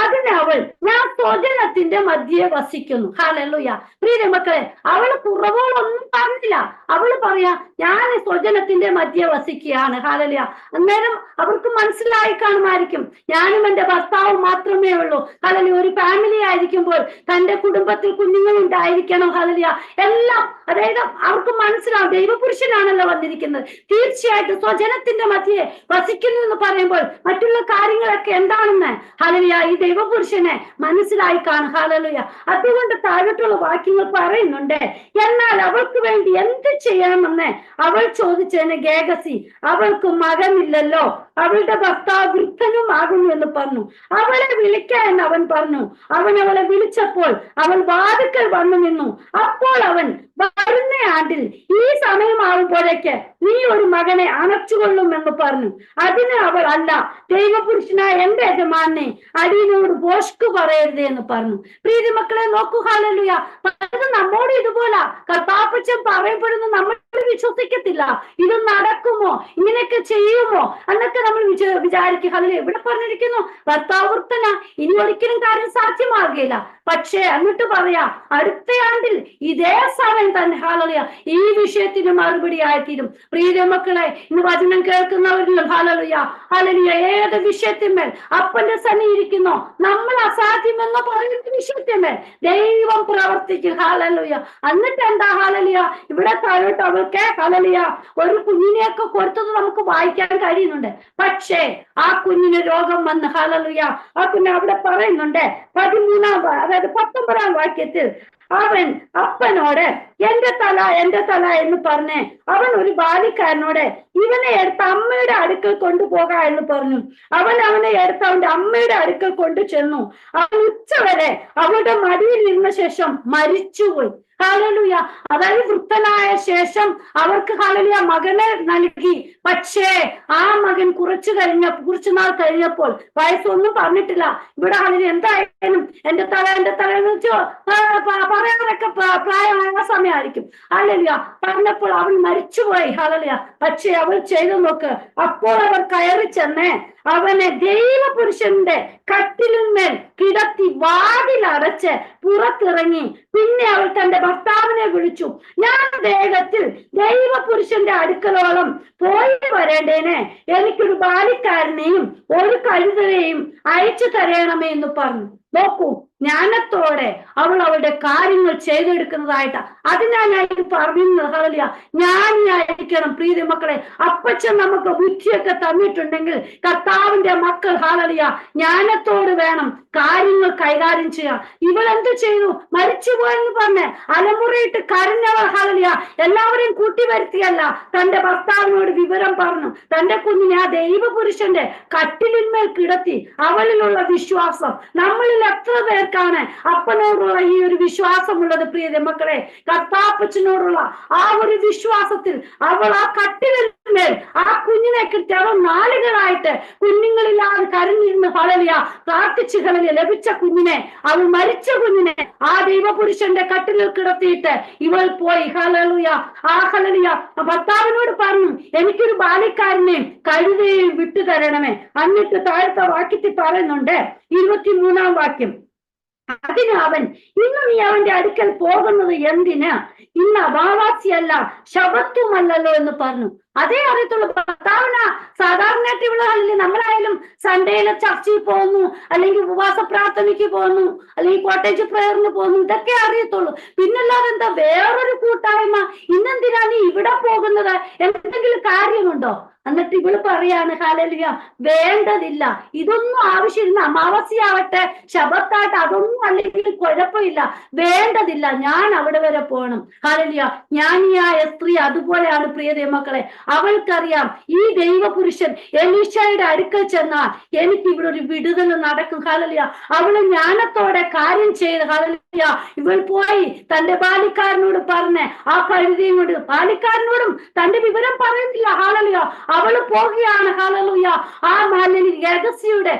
S1: അതിനവൾ, ഞാൻ സ്വജനത്തിന്റെ മധ്യേ വസിക്കുന്നു. ഹല്ലേലൂയ. പ്രിയ മക്കളെ, അവള് കുറവുകളൊന്നും പറഞ്ഞില്ല. അവള് പറയാ, ഞാൻ സ്വജനത്തിന്റെ മധ്യേ വസിക്കുകയാണ്. ഹല്ലേലൂയ. അന്നേരം അവർക്ക് മനസ്സിലായി കാണുമായിരിക്കും, ഞാനും എന്റെ ഭർത്താവും മാത്രമേ ഉള്ളൂ. ഹല്ലേലൂയ. ഒരു ഫാമിലി ആയിരിക്കുമ്പോൾ തന്റെ കുടുംബത്തിൽ കുഞ്ഞുങ്ങൾ ഉണ്ടായിരിക്കണം. ഹല്ലേലൂയ. എല്ലാം, അതായത് അവർക്ക് മനസ്സിലാവും, ദൈവപുരുഷനാണല്ലോ വന്നിരിക്കുന്നത്. തീർച്ചയായിട്ടും സ്വജനത്തിന്റെ മധ്യേ വസിക്കുന്നു എന്ന് പറയുമ്പോൾ മറ്റുള്ള കാര്യങ്ങളൊക്കെ എന്താണെന്ന് ഹല്ലേലൂയ ഈ ദൈവപുരുഷനെ മനസ്സിലായി കാണും. ഹല്ലേലൂയ. അതുകൊണ്ട് താഴോട്ടുള്ള വാക്യങ്ങൾ പറയുന്നുണ്ട്, എന്നാൽ അവൾക്ക് വേണ്ടി എന്ത് ചെയ്യണമെന്ന് അവൾ ചോദിച്ചതിന് ഗേഹസി, അവൾക്ക് മകനില്ലല്ലോ, അവളുടെ ഭർത്താവ് വൃദ്ധനും ആകുന്നു എന്ന് പറഞ്ഞു. അവളെ വിളിക്കാൻ അവൻ പറഞ്ഞു. അവൻ അവളെ വിളിച്ചപ്പോൾ അവൾ വാതിക്കൽ വന്നു നിന്നു. അപ്പോൾ അവൻ, വരുന്ന ആണ്ടിൽ ഈ സമയമാവുമ്പോഴേക്ക് നീ ഒരു മകനെ അണച്ചുകൊള്ളും എന്ന് പറഞ്ഞു. അതിന് അവൾ, അല്ല, ദൈവപുരുഷനായ എന്റെ യജമാനെ അടിയനോട് ഭോഷ്ക് പറയരുത് എന്ന് പറഞ്ഞു. പ്രീതി മക്കളെ, നോക്കൂ. ഹല്ലേലൂയ. അത് നമ്മോട് ഇതുപോലെ കർത്താപ്പച്ചൻ പറയപ്പെടുന്നു, നമ്മൾ വിശ്വസിക്കത്തില്ല. ഇത് നടക്കുമോ, ഇങ്ങനെയൊക്കെ ചെയ്യുമോ എന്നൊക്കെ നമ്മൾ വിചാരിക്കും. ഹല്ലേലൂയ. ഇവിടെ പറഞ്ഞിരിക്കുന്നു, ഭർത്താവ് വൃദ്ധനാ, ഇനി ഒരിക്കലും കാര്യം സാധ്യമാകുകയില്ല. പക്ഷേ എന്നിട്ട് പറയാ, അടുത്ത ആണ്ടിൽ ഇതേ സമയം തന്നെ ഹല്ലേലൂയ ഈ വിഷയത്തിന് മറുപടി ആയിത്തീരും. പ്രിയ മക്കളെ, ഇന്ന് വചനം കേൾക്കുന്നവരിലും ഹല്ലേലൂയ ഹല്ലേലൂയ ഏത് വിഷയത്തിന്മേൽ അപ്പന്റെ സന്നിധി ഇരിക്കുന്നോ, നമ്മൾ അസാധ്യമെന്ന് പറയുന്ന വിഷയത്തിന്മേൽ ദൈവം പ്രവർത്തിക്കും. ഹല്ലേലൂയ. എന്നിട്ട് എന്താ? ഹല്ലേലൂയ. ഇവിടെ താഴോട്ട് അവൾക്ക് ഹല്ലേലൂയ ഒരു കുഞ്ഞിനെയൊക്കെ കൊടുത്തത് നമുക്ക് വായിക്കാൻ കഴിയുന്നുണ്ട്. പക്ഷേ ആ കുഞ്ഞിന് രോഗം വന്ന് ഹല്ലേലൂയ ആ കുഞ്ഞ് അവിടെ പറയുന്നുണ്ട് 19-ാം വാക്യത്തിൽ, അവൻ അപ്പനോട് എന്റെ തല എന്ന് പറഞ്ഞ് അവൻ ഒരു ബാലിക്കാരനോട് ഇവനെ എടുത്ത് അമ്മയുടെ അടുക്കൽ കൊണ്ടുപോക എന്ന് പറഞ്ഞു. അവൻ അവനെ എടുത്ത് അവന്റെ അമ്മയുടെ അടുക്കൽ കൊണ്ടു ചെന്നു. അവൻ ഉച്ചവരെ അവളുടെ മടിയിൽ ഇരുന്ന ശേഷം മരിച്ചുപോയി. ഹല്ലേലൂയ. അതായത് വൃദ്ധനായ ശേഷം അവർക്ക് ഹല്ലേലൂയ മകനെ നൽകി. പക്ഷേ ആ മകൻ കുറച്ചു നാൾ കഴിഞ്ഞപ്പോൾ, വയസ്സൊന്നും പറഞ്ഞിട്ടില്ല, ഇവിടെ ഹല്ലേലൂയ എന്തായാലും എന്റെ തല എന്ന് വെച്ചോ പറയാനൊക്കെ പ്രായമായ സമയമായിരിക്കും. ഹല്ലേലൂയ. പറഞ്ഞപ്പോൾ അവൻ മരിച്ചുപോയി. ഹല്ലേലൂയ. പക്ഷെ അവൾ ചെയ്തു നോക്ക്. അപ്പോൾ അവർ കയറി ചെന്ന് അവനെ ദൈവപുരുഷന്റെ കട്ടിലിന്മേൽ കിടത്തി വാതിലടച്ച് പുറത്തിറങ്ങി. പിന്നെ അവൾ തന്റെ ഭർത്താവിനെ വിളിച്ചു, ഞാൻ വേഗത്തിൽ ദൈവപുരുഷന്റെ അടുക്കലോളം പോയി വരേണ്ടേനെ, എനിക്കൊരു ബാലിക്കാരനെയും ഒരു കഴുതയെയും അയച്ചു തരയണമേ എന്ന് പറഞ്ഞു. നോക്കൂ, ജ്ഞാനത്തോടെ അവൾ അവളുടെ കാര്യങ്ങൾ ചെയ്തെടുക്കുന്നതായിട്ട്. അതിനാൽ ഞാൻ പറയുന്നത് ഹല്ലേലൂയ, ജ്ഞാനിയായിരിക്കണം പ്രിയ മക്കളെ. അപ്പച്ചൻ നമുക്ക് ബുദ്ധിയൊക്കെ തന്നിട്ടുണ്ടെങ്കിൽ കർത്താവിന്റെ മക്കൾ ഹല്ലേലൂയ ജ്ഞാനത്തോട് വേണം കാര്യങ്ങൾ കൈകാര്യം ചെയ്യാം. ഇവളെന്ത് ചെയ്തു? മരിച്ചുപോയെന്ന് പറഞ്ഞ് അലമുറയിട്ട് കരഞ്ഞവർ ഹല്ലേലൂയ എല്ലാവരെയും കൂട്ടി വരുത്തിയല്ല, തന്റെ ഭർത്താവിനോട് വിവരം പറഞ്ഞു. തന്റെ കുഞ്ഞിനെ ആ ദൈവപുരുഷന്റെ കട്ടിലിന്മേൽ കിടത്തി. അവളിലുള്ള വിശ്വാസം നമ്മളിൽ എത്ര പേർക്കാണ് അപ്പനോടുള്ള ഈ ഒരു വിശ്വാസമുള്ളത് പ്രിയ മക്കളെ? കർത്താപ്പച്ചനോടുള്ള ആ ഒരു വിശ്വാസത്തിൽ അവൾ ആ കട്ടിലിന്മേൽ ആ കുഞ്ഞിനെ കിട്ടി. അവൾ നാളുകളായിട്ട് കുഞ്ഞുങ്ങളില്ലാതെ കരഞ്ഞിരുന്ന് ഹല്ലേലൂയ പ്രാർത്ഥിച്ച് ഹല്ലേലൂയ ലഭിച്ച കുഞ്ഞിനെ, അവൾ മരിച്ച കുഞ്ഞിനെ ആ ദൈവപുരുഷന്റെ കട്ടിലിൽ കിടത്തിയിട്ട് ഇവൾ പോയി ഹല്ലേലൂയ ഹല്ലേലൂയ ഭർത്താവിനോട് പറഞ്ഞു, എനിക്കൊരു ബാല്യക്കാരനെ കഴുതയിൽ വിട്ടുതരണമേ. എന്നിട്ട് താഴത്തെ വാക്യത്തിൽ പറയുന്നുണ്ട്, 23-ാം വാക്യം, അതിന് അവൻ, ഇന്ന് നീ അവന്റെ അടുക്കൽ പോകുന്നത് എന്തിന്? ഇന്ന് അമാവാസ്യല്ല, ശബത്തുമല്ലല്ലോ എന്ന് പറഞ്ഞു. അതേ അറിയത്തുള്ളൂ. ഭർത്താവിന് സാധാരണയായിട്ട് ഇവിടെ നമ്മളായാലും സൺഡേയിലെ ചർച്ചയിൽ പോകുന്നു, അല്ലെങ്കിൽ ഉപവാസ പ്രാർത്ഥനയ്ക്ക് പോകുന്നു, അല്ലെങ്കിൽ കോട്ടേജ് പ്രയറിന് പോകുന്നു, ഇതൊക്കെ അറിയത്തുള്ളൂ. പിന്നല്ലാതെ എന്താ വേറൊരു കൂട്ടായ്മ? ഇന്നെന്തിനാ നീ ഇവിടെ പോകുന്നത്? എന്തെങ്കിലും കാര്യമുണ്ടോ? എന്നിട്ട് ഇവള് പറയാണ് ഹല്ലേലൂയ വേണ്ടതില്ല, ഇതൊന്നും ആവശ്യമില്ല. അമാവാസ്യയാവട്ടെ ശബത്താവട്ടെ അതൊന്നും അല്ലെങ്കിൽ കുഴപ്പമില്ല, വേണ്ടതില്ല, ഞാൻ അവിടെ വരെ പോകണം. ഹല്ലേലൂയ ജ്ഞാനിയായ സ്ത്രീ അതുപോലെയാണ് പ്രിയ മക്കളെ. അവൾക്കറിയാം ഈ ദൈവപുരുഷൻ എലീശയുടെ അടുക്കൽ ചെന്നാൽ എനിക്ക് ഇവിടെ ഒരു വിടുതൽ നടക്കും. ഹല്ലേലൂയ അവള് ജ്ഞാനത്തോടെ കാര്യം ചെയ്ത് ഹല്ലേലൂയ ഇവൾ പോയി തന്റെ ബാല്യക്കാരനോട് പറഞ്ഞ് ആ കഴുതയും കൊണ്ട്, ബാല്യക്കാരനോടും തന്റെ വിവരം പറയുന്നില്ല. ഹല്ലേലൂയ അവള് പോകുകയാണ്. ഹല്ലേലൂയ ആ ഗേഹസിയുടെ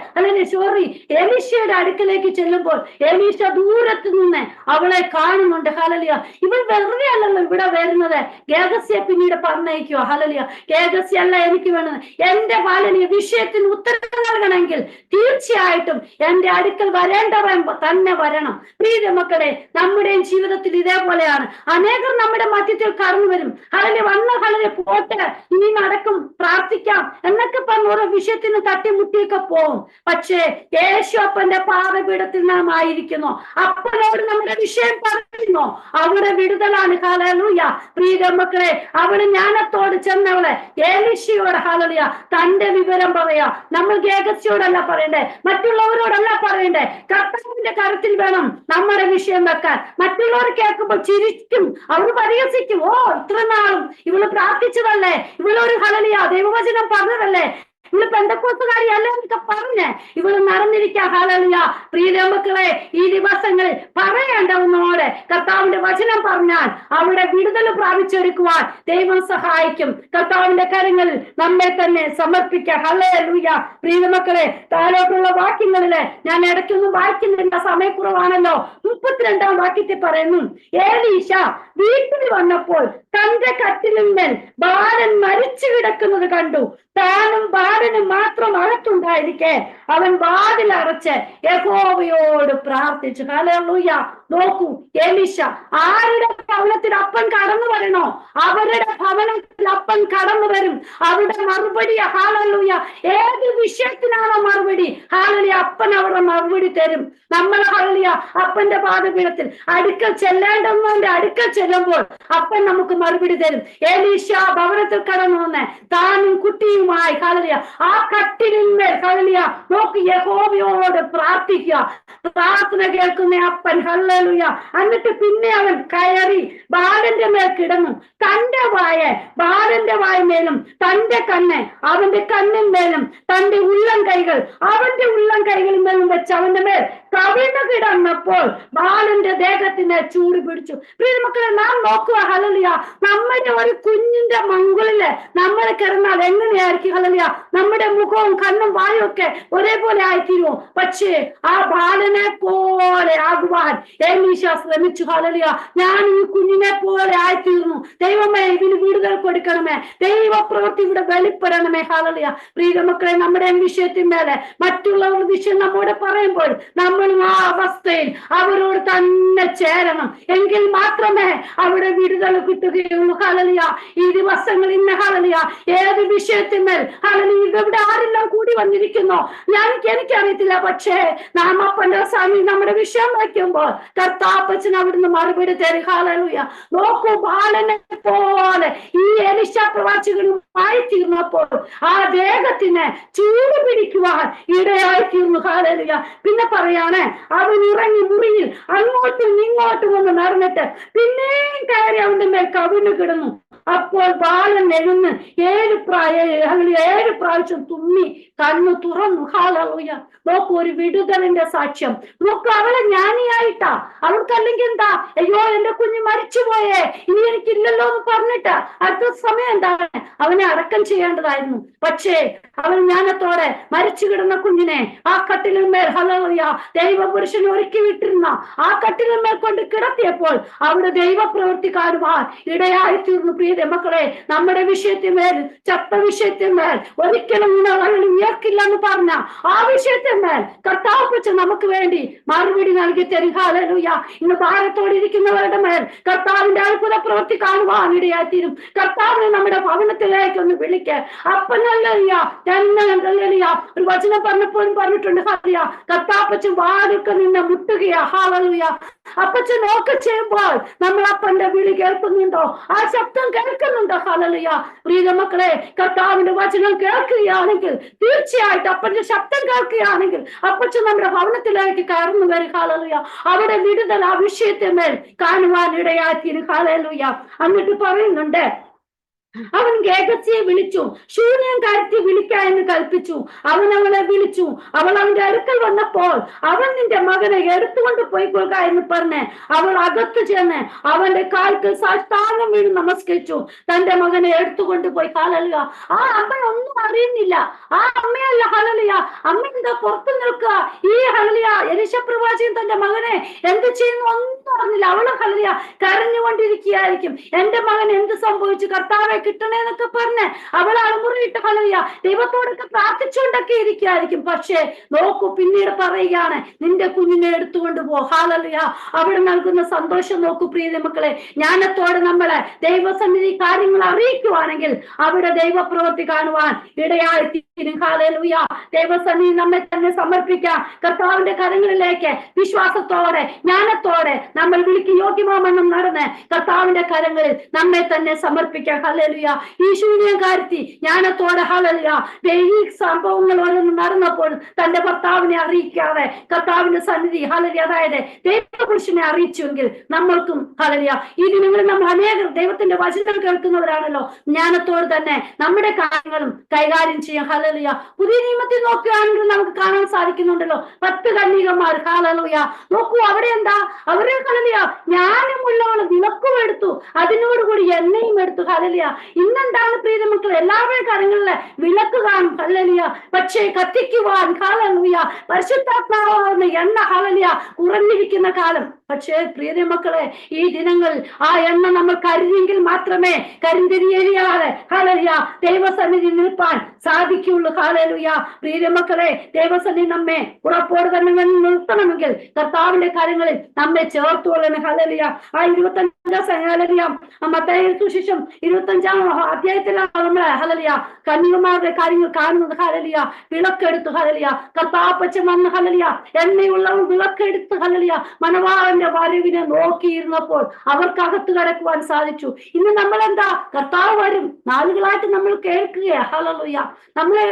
S1: എലീശയുടെ അടുക്കലേക്ക് ചെല്ലുമ്പോൾ എലീശ ദൂരത്ത് നിന്ന് അവളെ കാണുന്നുണ്ട്. ഹല്ലേലൂയ ഇവൾ വെറുതെ അല്ലല്ലോ ഇവിടെ വരുന്നത്. ഗേഹസിയെ പിന്നീട് പറഞ്ഞയക്കുക. ഹല്ലേലൂയ ഗേഹസി അല്ല എനിക്ക് വേണ്ടത്, എന്റെ ഹല്ലേലൂയ വിഷയത്തിന് ഉത്തരം നൽകണമെങ്കിൽ തീർച്ചയായിട്ടും എന്റെ അടുക്കൽ വരേണ്ടവൻ തന്നെ വരണം. പ്രിയ മക്കളെ, നമ്മുടെയും ജീവിതത്തിൽ ഇതേപോലെയാണ്. അനേകർ നമ്മുടെ മധ്യത്തിൽ കടന്നു വരും. ഹല്ലേലൂയ വന്ന ഹല്ലേലൂയ പോട്ടെ, ഇനി നടക്കും, പ്രാർത്ഥിക്കാം എന്നൊക്കെ പറഞ്ഞ ഓരോ വിഷയത്തിന് തട്ടിമുട്ടിയൊക്കെ പോകും. പക്ഷേ യേശു അപ്പന്റെ പാദപീഠത്തിൽ നാം ആയിരിക്കുന്നു. അപ്പനോട് നമ്മുടെ വിഷയം പറയുന്നു, അവിടെ വിടുതലാണ്. ഹല്ലേലൂയ പ്രിയ മക്കളെ, അവള് ജ്ഞാനത്തോട് ചെന്നവളെ എലീശയോട് ഹല്ലേലൂയ തന്റെ വിവരം പറയാ. നമ്മൾ ഗേഹസിയോടല്ല പറയണ്ടേ, മറ്റുള്ളവരോടല്ല പറയണ്ടേ, കർത്താവിന്റെ കരത്തിൽ വേണം നമ്മുടെ വിഷയം വെക്കാൻ. മറ്റുള്ളവർ കേൾക്കുമ്പോൾ ചിരിക്കും, അവർ പരിഹസിക്കും. ഓ ഇത്ര നാളും ഇവള് പ്രാർത്ഥിച്ചതല്ലേ, ഇവളൊരു ഹല്ലേലൂയ ദൈവവചനം പറഞ്ഞതല്ലേ, ഇവള് പെന്തക്കോസ്തുകാരിയല്ല എന്നൊക്കെ പറഞ്ഞ് ഇവള് നടന്നിരിക്കാം. ഹല്ലേലൂയ പ്രിയ മക്കളെ, ഈ ദിവസങ്ങളിൽ പറയേണ്ടവനോട് കർത്താവിന്റെ വചനം പറഞ്ഞാൽ അവിടെ വിടുതൽ പ്രാപിച്ചൊരുക്കുവാൻ ദൈവം സഹായിക്കും. കർത്താവിന്റെ കരങ്ങളിൽ നമ്മെ തന്നെ സമർപ്പിക്കാം. ഹല്ലേലൂയ പ്രിയ മക്കളെ, താഴോട്ടുള്ള വാക്യങ്ങളില് ഞാൻ ഇടയ്ക്കൊന്നും വായിക്കുന്നില്ല, സമയക്കുറവാണല്ലോ. 32-ാം വാക്യത്തിൽ പറയുന്നു, എലീശ വീട്ടിൽ വന്നപ്പോൾ തന്റെ കട്ടിലിന്മേൽ ബാലൻ മരിച്ചു കിടക്കുന്നത് കണ്ടു. താനും ബാലനും മാത്രം അകത്തുണ്ടായിരിക്കെ അവൻ വാതിലടച്ച് യഹോവയോട് പ്രാർത്ഥിച്ചു. ഹല്ലേലൂയ നോക്കൂ, എലീശ ആരുടെ ഭവനത്തിൽ അപ്പൻ കടന്നു വരണോ അവരുടെ ഭവനത്തിൽ അപ്പൻ കടന്നു വരും. അവരുടെ മറുപടി ഹല്ലേലൂയ ഏത് വിഷയത്തിനാണോ മറുപടി, ഹല്ലേലൂയ അപ്പൻ അവരുടെ മറുപടി തരും. നമ്മൾ ഹല്ലേലൂയ അപ്പന്റെ പാദപീഠത്തിൽ അടുക്കൽ ചെല്ലേണ്ടവന്റെ അടുക്കൽ ചെല്ലുമ്പോൾ അപ്പൻ നമുക്ക് മറുപടി തരും. എലീശ ഭവനത്തിൽ കടന്നു വന്ന് താനും കുട്ടിയുമായി ഹല്ലേലൂയ ആ കട്ടിലിന്മേൽ ഹല്ലേലൂയ നോക്കി യഹോവയോട് പ്രാർത്ഥിക്കുക. പ്രാർത്ഥന കേൾക്കുന്ന അപ്പൻ ഹല്ലേലൂയ. എന്നിട്ട് പിന്നെ അവൻ കയറി ബാലന്റെ മേൽ കിടന്നു. തന്റെ ബാലന്റെ വായ്മേലും തന്റെ കണ്ണ് അവന്റെ കണ്ണിന്മേലും തന്റെ ഉള്ളം കൈകൾ അവന്റെ ഉള്ളം കൈകളിന്മേലും വെച്ച് അവന്റെ മേൽ കവിഞ്ഞു കിടന്നപ്പോൾ ബാലന്റെ ദേഹത്തിന് ചൂട് പിടിച്ചു. പ്രിയ മക്കളെ, നാം നോക്കുക ഹല്ലേലൂയ നമ്മുടെ ഒരു കുഞ്ഞിന്റെ മങ്കുളില് നമ്മൾ കിടന്നാൽ എങ്ങനെയായിരിക്കും? ഹല്ലേലൂയ നമ്മുടെ മുഖവും കണ്ണും വായും ഒക്കെ ഒരേപോലെ ആയിത്തീരുമോ? പക്ഷേ ആ ബാലനെ പോലെ ആകുവാൻ എലീശ ശ്രമിച്ചു. ഹല്ലേലൂയ ഞാൻ ഈ കുഞ്ഞിനെ പോലെ ആയിത്തീർന്നു. ദൈവമേ ഇതിന് വിടുതൽ കൊടുക്കണമേ, ദൈവപ്രവൃത്തി ഇവിടെ വെളിപ്പെടണമേ. ഹല്ലേലൂയ പ്രിയ മക്കളെ, നമ്മുടെ വിഷയത്തിന്മേലെ മറ്റുള്ളവരുടെ വിഷയം നമ്മോട് പറയുമ്പോൾ നമ്മൾ ആ അവസ്ഥയിൽ അവരോട് തന്നെ ചേരണം. എങ്കിൽ മാത്രമേ അവിടെ വിടുതൽ കിട്ടുകയുള്ളൂ. ഹല്ലേലൂയ ഈ ദിവസങ്ങളിൽ ഇന്ന് ഹല്ലേലൂയ ഏത് വിഷയത്തിന്മേൽ ഇവിടെ ആരെല്ലാം കൂടി വന്നിരിക്കുന്നു എനിക്കറിയത്തില്ല. പക്ഷേ നാം അപ്പന്റെ സ്വാമി നമ്മുടെ വിഷയം വയ്ക്കുമ്പോൾ കർത്താപ്പച്ചൻ അവിടുന്ന് മറുപടി തരും. ഹല്ലേലൂയ. നോക്കൂ, ബാലനെ പോലെ ഈ എലീശ പ്രവാചകനുമായി തീർന്നപ്പോൾ ആ ദേഹത്തിന് ചൂട് പിടിക്കുവാൻ ഇടയായി തീർന്നു. ഹല്ലേലൂയ. പിന്നെ പറയാണ്, അവൻ ഇറങ്ങി മുറിയിൽ അങ്ങോട്ടും ഇങ്ങോട്ടും ഒന്ന് നടന്നിട്ട് പിന്നെയും കയറി അവന്റെ മേൽ കവിഞ്ഞു കിടന്നു. അപ്പോൾ ബാലൻ എഴുന്ന് 7 പ്രാവശ്യം തുമ്മി കണ്ണു തുറന്നു. ഹല്ലേലൂയ. നോക്കൂ, ഒരു വിടുതലിന്റെ സാക്ഷ്യം. നോക്കൂ, അവളെ ജ്ഞാനിയായിട്ടാ. അവൾക്കല്ലെങ്കിൽ എന്താ, അയ്യോ എന്റെ കുഞ്ഞ് മരിച്ചുപോയേ, ഇനി എനിക്കില്ലല്ലോ എന്ന് പറഞ്ഞിട്ട് അടുത്ത സമയം എന്താണ്, അവനെ അടക്കം ചെയ്യേണ്ടതായിരുന്നു. പക്ഷേ അവൾ ജ്ഞാനത്തോടെ മരിച്ചു കിടന്ന കുഞ്ഞിനെ ആ കട്ടിലിന്മേൽ, ഹല്ലേലൂയ, ദൈവപുരുഷൻ ഒരുക്കി വിട്ടിരുന്ന ആ കട്ടിലിന്മേൽ കൊണ്ട് കിടത്തിയപ്പോൾ അവിടെ ദൈവപ്രവൃത്തി കാണുവാൻ ഇടയായി തീർന്നു. പ്രിയ മക്കളെ, നമ്മുടെ വിഷയത്തിന്മേൽ, ചത്ത വിഷയത്തിന്മേൽ ഒരിക്കലും ഉയർക്കില്ല എന്ന് പറഞ്ഞ ആ വിഷയത്തിന്മേൽ കർത്താവ് നമുക്ക് വേണ്ടി മറുപടി നൽകി തരും. ഹല്ലേലൂയ. ഇന്ന് ഭാരത്തോടെ ഇരിക്കുന്നവരുടെ മേൽ കർത്താവിന്റെ അത്ഭുത പ്രവൃത്തി കാണുവാൻ ഇടയായി തീരും. കർത്താവിനെ നമ്മുടെ ഭവനത്തിലേക്ക് ഒന്ന് വിളിക്കുക. അപ്പൻ ഹല്ലേലൂയ, ഒരു വചനം പറഞ്ഞപ്പോഴും പറഞ്ഞിട്ടുണ്ട്. ഹല്ലേലൂയ, കർത്താപ്പച്ചൻ വാതിൽക്ക് നിന്ന് മുട്ടുകയാ. ഹല്ലേലൂയ. അപ്പച്ചൻ നോക്ക് ചെയ്യുമ്പോൾ നമ്മൾ അപ്പന്റെ വിളി കേൾക്കുന്നുണ്ടോ? ആ ശബ്ദം കേൾക്കുന്നുണ്ടോ? ഹല്ലേലൂയ. പ്രിയ മക്കളെ, കർത്താവിന്റെ വചനം കേൾക്കുകയാണെങ്കിൽ, തീർച്ചയായിട്ടും അപ്പന്റെ ശബ്ദം കേൾക്കുകയാണെങ്കിൽ അപ്പച്ചൻ നമ്മുടെ ഭവനത്തിലേക്ക് കയറുന്നു വരും. ഹല്ലേലൂയ. അവിടെ വിടുതൽ ആ വിഷയത്തിന്മേൽ കാണുവാൻ ഇടയാക്കി. ഹല്ലേലൂയ. എന്നിട്ട് പറയുന്നുണ്ട്, അവൻ ഗേഹസിയെ വിളിച്ചു, ശൂന്യംകാരത്തെ വിളിക്ക എന്ന് കൽപ്പിച്ചു. അവൻ അവളെ വിളിച്ചു. അവൾ അവന്റെ അടുക്കൽ വന്നപ്പോൾ അവൻ നിന്റെ മകനെ എടുത്തുകൊണ്ട് പോയിക്കൊള്ളുക എന്ന് പറഞ്ഞ് അവൾ അകത്ത് ചെന്ന് അവന്റെ കാൽക്ക് സാഷ്ടാംഗം വീണ് നമസ്കരിച്ചു. തന്റെ മകനെ എടുത്തുകൊണ്ട് പോയി. ഹല്ലേലൂയ. ആ അമ്മ ഒന്നും അറിയുന്നില്ല. ആ അമ്മയല്ല. ഹല്ലേലൂയ. അമ്മ എന്താ പുറത്തു നിൽക്കുക? ഈ ഹല്ലേലൂയ എലീശ പ്രവാചകൻ തന്റെ മകനെ എന്ത് ചെയ്യുന്നു ഒന്നും അറിഞ്ഞില്ല. അവള് ഹല്ലേലൂയ കരഞ്ഞുകൊണ്ടിരിക്കുകയായിരിക്കും. എന്റെ മകൻ എന്ത് സംഭവിച്ചു, കർത്താവെ കിട്ടണേ എന്നൊക്കെ പറഞ്ഞ് അവൾ അളമുറിയിട്ട് ഹല്ലേലൂയ ദൈവത്തോടൊക്കെ പ്രാർത്ഥിച്ചുകൊണ്ടൊക്കെ ഇരിക്കുകയായിരിക്കും. പക്ഷേ നോക്കൂ, പിന്നീട് പറയുകയാണ്, നിന്റെ കുഞ്ഞിനെ എടുത്തുകൊണ്ട് പോ. ഹല്ലേലൂയ. അവിടെ നൽകുന്ന സന്തോഷം നോക്കൂ പ്രിയ മക്കളെ. ജ്ഞാനത്തോടെ നമ്മളെ ദൈവസന്നിധി കാര്യങ്ങൾ അറിയിക്കുവാണെങ്കിൽ അവിടെ ദൈവപ്രവൃത്തി കാണുവാൻ ഇടയായി തീരും. ഹല്ലേലൂയ. ദൈവസന്നിധി നമ്മെ തന്നെ സമർപ്പിക്കാം. കർത്താവിന്റെ കരങ്ങളിലേക്ക് വിശ്വാസത്തോടെ, ജ്ഞാനത്തോടെ നമ്മൾ വിളിക്ക് യോഗ്യമാമെന്നും നടന്ന് കർത്താവിന്റെ കരങ്ങളിൽ നമ്മെ തന്നെ സമർപ്പിക്കാം. ഹല്ലേലൂയ. ഈ ശൂന്യകാരത്തി ജ്ഞാനത്തോടെ, ഹല്ലേലൂയ, ഈ സംഭവങ്ങൾ ഓരോന്നും നടന്നപ്പോൾ തന്റെ ഭർത്താവിനെ അറിയിക്കാതെ കർത്താവിന്റെ സന്നിധി, ഹല്ലേലൂയ, അതായത് ദൈവപുരുഷനെ അറിയിച്ചുവെങ്കിൽ നമ്മൾക്കും, ഹല്ലേലൂയ, ഈ ദിനങ്ങളിൽ നമ്മൾ അനേകം ദൈവത്തിന്റെ വചനം കേൾക്കുന്നവരാണല്ലോ, ജ്ഞാനത്തോട് തന്നെ നമ്മുടെ കാര്യങ്ങളും കൈകാര്യം ചെയ്യാം. ഹല്ലേലൂയ. പുതിയ നിയമത്തിൽ നോക്കുകയാണെങ്കിൽ നമുക്ക് കാണാൻ സാധിക്കുന്നുണ്ടല്ലോ 10 കന്യകമാർ. ഹല്ലേലൂയ. നോക്കൂ, അവിടെ എന്താ, അവരെ ഹല്ലേലൂയ ജ്ഞാനമുള്ളവൾ വിളക്കും എടുത്തു, അതിനോടുകൂടി എണ്ണയും എടുത്തു. ഹല്ലേലൂയ. ഇന്നെന്താണ് പ്രിയ മക്കൾ, എല്ലാവരുടെ കാര്യങ്ങളില് വിളക്ക് കാണും. ഹല്ലേലൂയ. പക്ഷേ കത്തിക്കുവാൻ, ഹല്ലേലൂയ, പരിശുദ്ധാത്മാവാകുന്ന എണ്ണ, ഹല്ലേലൂയ, കുറഞ്ഞിരിക്കുന്ന കാലം. പക്ഷേ പ്രിയ മക്കളെ, ഈ ദിനങ്ങൾ ആ എണ്ണ നമ്മൾ കരുതിയെങ്കിൽ മാത്രമേ കരിന്തിരിയാതെ, ഹല്ലേലൂയ, ദൈവസന്നിധി നിൽപ്പാൻ സാധിക്കുള്ളൂ. ഹല്ലേലൂയ. പ്രിയ മക്കളെ, ദൈവസന്നിധി നമ്മെ ഉറപ്പോടെ തന്നെ നിർത്തണമെങ്കിൽ കർത്താവിന്റെ കാര്യങ്ങളിൽ നമ്മെ ചേർത്തുകൊള്ളണം. ഹല്ലേലൂയ. ആ 25 മത്തായി സുവിശേഷം 25 അധ്യായത്തിലാണ് നമ്മളെ, ഹല്ലേലൂയ, കന്യകമാരുടെ കാര്യങ്ങൾ കാണുന്നത്. ഹല്ലേലൂയ. വിളക്കെടുത്തു. ഹല്ലേലൂയ. കർത്താപ്പച്ചൻ വന്ന്, ഹല്ലേലൂയ, എണ്ണയുള്ളവർ വിളക്കെടുത്ത്, ഹല്ലേലൂയ, മനവാളന്റെ വരവിനെ നോക്കിയിരുന്നപ്പോൾ അവർക്കകത്ത് കടക്കുവാൻ സാധിച്ചു. ഇന്ന് നമ്മൾ എന്താ, കർത്താവ് വരും നാളുകളായിട്ട് നമ്മൾ കേൾക്കുകയാ. ഹല്ലേലൂയ. നമ്മളെ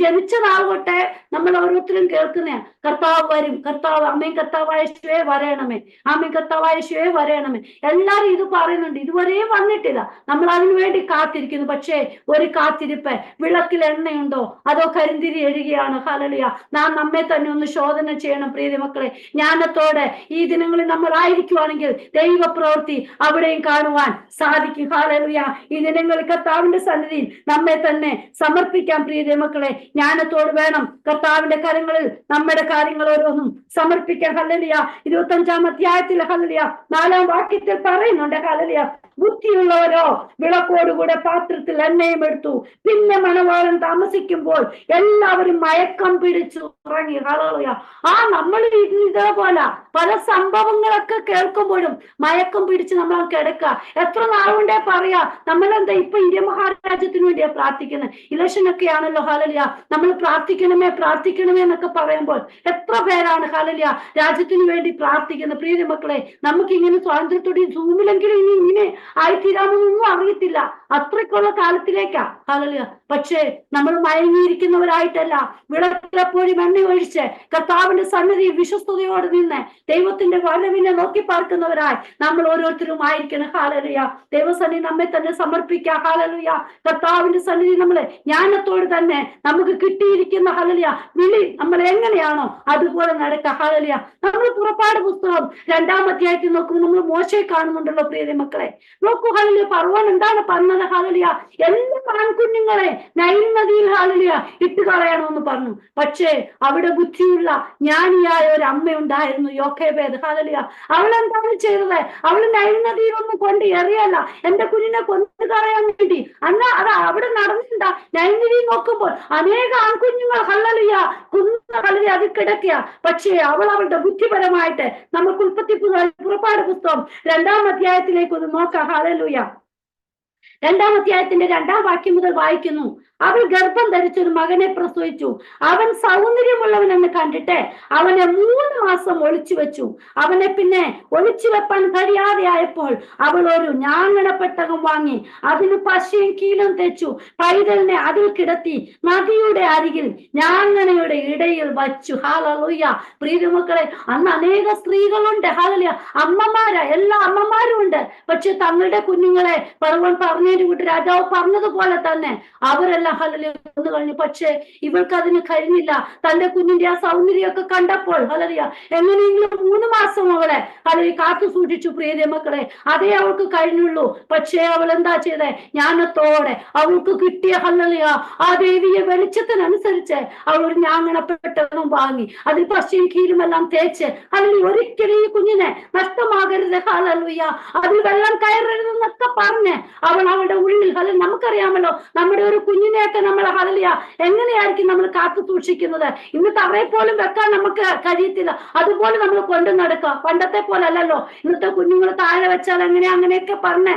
S1: ജനിച്ച നാൾ തൊട്ടേ നമ്മൾ ഓരോരുത്തരും കേൾക്കുന്നേ, കർത്താവ് വരും, കർത്താവ്, അമ്മയും കർത്താവായ യേശുവേ വരയണമേ, അമ്മയും കർത്താവായ യേശുവേ വരയണമേ. എല്ലാരും ഇത് പറയുന്നുണ്ട്. ഇതുവരെയും വന്നിട്ടില്ല. നമ്മൾ അതിനു വേണ്ടി കാത്തിരിക്കുന്നു. പക്ഷേ ഒരു കാത്തിരിപ്പ്, വിളക്കിൽ എണ്ണയുണ്ടോ അതോ കരിന്തിരി എഴുകയാണ്? ഹല്ലേലൂയ. നാം നമ്മെ തന്നെ ഒന്ന് ശോധന ചെയ്യണം പ്രിയ മക്കളെ. ജ്ഞാനത്തോടെ ഈ ദിനങ്ങളിൽ നമ്മൾ ആയിരിക്കുവാണെങ്കിൽ ദൈവപ്രവൃത്തി അവിടെയും കാണുവാൻ സാധിക്കും. ഹല്ലേലൂയ. ഈ ദിനങ്ങളിൽ കർത്താവിന്റെ സന്നിധിയിൽ നമ്മെ തന്നെ സമർപ്പിക്കാം പ്രിയ മക്കളെ. ജ്ഞാനത്തോട് വേണം കർത്താവിന്റെ കരങ്ങളിൽ നമ്മുടെ കാര്യങ്ങൾ ഓരോന്നും സമർപ്പിക്കാം. ഹല്ലേലൂയ. 25 അധ്യായത്തിൽ, ഹല്ലേലൂയ, 4-ാം വാക്യത്തിൽ പറയുന്നുണ്ട്, ഹല്ലേലൂയ, ബുദ്ധിയുള്ളവരോ വിളക്കോടുകൂടെ പാത്രത്തിൽ എണ്ണയും എടുത്തു. പിന്നെ മണവാളൻ താമസിക്കുമ്പോൾ എല്ലാവരും മയക്കം പിടിച്ചു ഉറങ്ങി. ഹല്ലേലൂയ. നമ്മൾ ഇതേപോലെ പല സംഭവങ്ങളൊക്കെ കേൾക്കുമ്പോഴും മയക്കം പിടിച്ച് നമ്മൾ കിടക്കുക. എത്ര നാളുകൊണ്ടേ പറയാ നമ്മളെന്താ ഇപ്പൊ ഇന്ത്യ മഹാരാജ്യത്തിന് വേണ്ടിയാ പ്രാർത്ഥിക്കുന്നത്. ഇലക്ഷൻ ഒക്കെ ആണല്ലോ. ഹല്ലേലൂയ. നമ്മൾ പ്രാർത്ഥിക്കണമേ പ്രാർത്ഥിക്കണമേ എന്നൊക്കെ പറയുമ്പോൾ എത്ര പേരാണ് ഹല്ലേലൂയ രാജ്യത്തിന് വേണ്ടി പ്രാർത്ഥിക്കുന്നത്. പ്രിയ മക്കളെ, നമുക്ക് ഇങ്ങനെ സ്വാതന്ത്ര്യത്തോടെ സൂമിലെങ്കിലും ഇനി ഇങ്ങനെ ആയിത്തീരാമെന്നൊന്നും അറിയത്തില്ല. അത്രയ്ക്കുള്ള കാലത്തിലേക്കാ. ഹല്ലേലൂയ. പക്ഷേ നമ്മൾ മയങ്ങിയിരിക്കുന്നവരായിട്ടല്ല, വിളക്കിലെപ്പോഴും എണ്ണ ഒഴിച്ച് കർത്താവിന്റെ സന്നിധി വിശ്വസ്തയോടെ നിന്ന് ദൈവത്തിന്റെ വരവിനെ നോക്കി പാർക്കുന്നവരായി നമ്മൾ ഓരോരുത്തരും ആയിരിക്കണം. ഹല്ലേലൂയ. ദൈവസന്നിധി നമ്മെ തന്നെ സമർപ്പിക്കുക. ഹല്ലേലൂയ. കർത്താവിന്റെ സന്നിധി നമ്മളെ ജ്ഞാനത്തോട് തന്നെ നമുക്ക് കിട്ടിയിരിക്കുന്ന ഹല്ലേലൂയ വിളി നമ്മൾ എങ്ങനെയാണോ അതുപോലെ നടക്കുക. ഹല്ലേലൂയ. നമ്മൾ പുറപ്പാട് പുസ്തകം 2-ാം അധ്യായത്തിൽ നോക്കുമ്പോൾ നമ്മൾ മോശയെ കാണുന്നുണ്ടല്ലോ. പ്രിയ മക്കളെ, നോക്കൂ. ഹല്ലേലൂയ. ഫറവോൻ എന്താണ് പറഞ്ഞത്? ഹല്ലേലൂയ. എല്ലാ ആൺകുഞ്ഞുങ്ങളെ നൈൽ നദിയിൽ ഹല്ലേലൂയ ഇട്ട് കളയണമെന്ന് പറഞ്ഞു. പക്ഷേ അവിടെ ബുദ്ധിയുള്ള ജ്ഞാനിയായ ഒരു അമ്മയുണ്ടായിരുന്നു, യോഖേബേദ്. ഹല്ലേലൂയ. അവൾ എന്താണ് ചെയ്തത്? അവൾ നൈൽ നദിയിലൊന്നും കൊണ്ട് എറിയല്ല, എന്റെ കുഞ്ഞിനെ കൊന്നു കളയാൻ വേണ്ടി. അന്ന് അത് അവിടെ നടന്നിട്ടുണ്ടാ. നൈൽ നദി നോക്കുമ്പോൾ അനേക ആൺകുഞ്ഞുങ്ങൾ ഹല്ലേലൂയ കുന്ന ഹല്ലേലൂയ അത് കിടക്കുക. പക്ഷേ അവൾ അവളുടെ ബുദ്ധിപരമായിട്ട് നമുക്ക് പുറപ്പാട് പുസ്തകം 2-ാം അധ്യായത്തിലേക്ക് ഒന്ന് നോക്കാം. ഹല്ലേലൂയ. 2-ാം അധ്യായത്തിന്റെ 2-ാം വാക്യം മുതൽ വായിക്കുന്നു. അവൾ ഗർഭം ധരിച്ചൊരു മകനെ പ്രസവിച്ചു. അവൻ സൗന്ദര്യമുള്ളവനെന്ന് കണ്ടിട്ട് അവനെ 3 മാസം ഒളിച്ചു വെച്ചു. അവനെ പിന്നെ ഒളിച്ചു വെപ്പാൻ കഴിയാതെ ആയപ്പോൾ അവൾ ഒരു ഞാങ്ങണപ്പെട്ടകം വാങ്ങി അതിന് പശയും കീലും തെച്ചു പൈതലിനെ അതിൽ കിടത്തി നദിയുടെ അരികിൽ ഞാങ്ങണയുടെ ഇടയിൽ വച്ചു. ഹല്ലേലൂയ. പ്രിയമക്കളെ, അന്ന് അനേക സ്ത്രീകളുണ്ട്. ഹല്ലേലൂയ. എല്ലാ അമ്മമാരും ഉണ്ട്. പക്ഷെ തങ്ങളുടെ കുഞ്ഞുങ്ങളെ ഫറവോൻ പറഞ്ഞതിന് കൂട്ടി രാജാവ് പറഞ്ഞതുപോലെ തന്നെ അവരെല്ലാം ഹല്ലേലൂയ കൊന്നു കഴിഞ്ഞു. പക്ഷെ ഇവൾക്ക് അതിന് കഴിഞ്ഞില്ല. തന്റെ കുഞ്ഞിന്റെ ആ സൗന്ദര്യമൊക്കെ കണ്ടപ്പോൾ ഹല്ലേലൂയ എങ്ങനെയെങ്കിലും 3 മാസം അവളെ ഹല്ലേലൂയ കാത്തു സൂക്ഷിച്ചു. പ്രിയ മക്കളെ, അതേ അവൾക്ക് കഴിഞ്ഞുള്ളൂ. പക്ഷേ അവൾ എന്താ ചെയ്തേ? ജ്ഞാനത്തോടെ അവൾക്ക് കിട്ടിയ ഹല്ലേലൂയ ആ ദൈവിക വെളിച്ചത്തിനനുസരിച്ച് അവൾ ഒരു ഞാങ്ങണപ്പെട്ടതും വാങ്ങി അതിൽ പശയും കീലും എല്ലാം തേച്ച് ഹല്ലേലൂയ ഒരിക്കലും ഈ കുഞ്ഞിനെ നഷ്ടമാകരുത്. ഹല്ലേലൂയ. അതിൽ വെള്ളം കയറരുതെന്നൊക്കെ പറഞ്ഞ് അവൾ അവളുടെ ഉള്ളിൽ ഹല്ലേലൂയ. നമുക്കറിയാമല്ലോ നമ്മുടെ ഒരു കുഞ്ഞിനെയൊക്കെ നമ്മൾ ഹല്ലേലൂയ എങ്ങനെയായിരിക്കും നമ്മൾ കാത്തു സൂക്ഷിക്കുന്നത്. ഇന്ന് തറയെ പോലും വെക്കാൻ നമുക്ക് കഴിയത്തില്ല. അതുപോലെ നമ്മൾ കൊണ്ടു നടക്കുക. പണ്ടത്തെ പോലെ അല്ലല്ലോ. ഇന്നത്തെ കുഞ്ഞുങ്ങൾ താഴെ വെച്ചാൽ അങ്ങനെയൊക്കെ പറഞ്ഞ്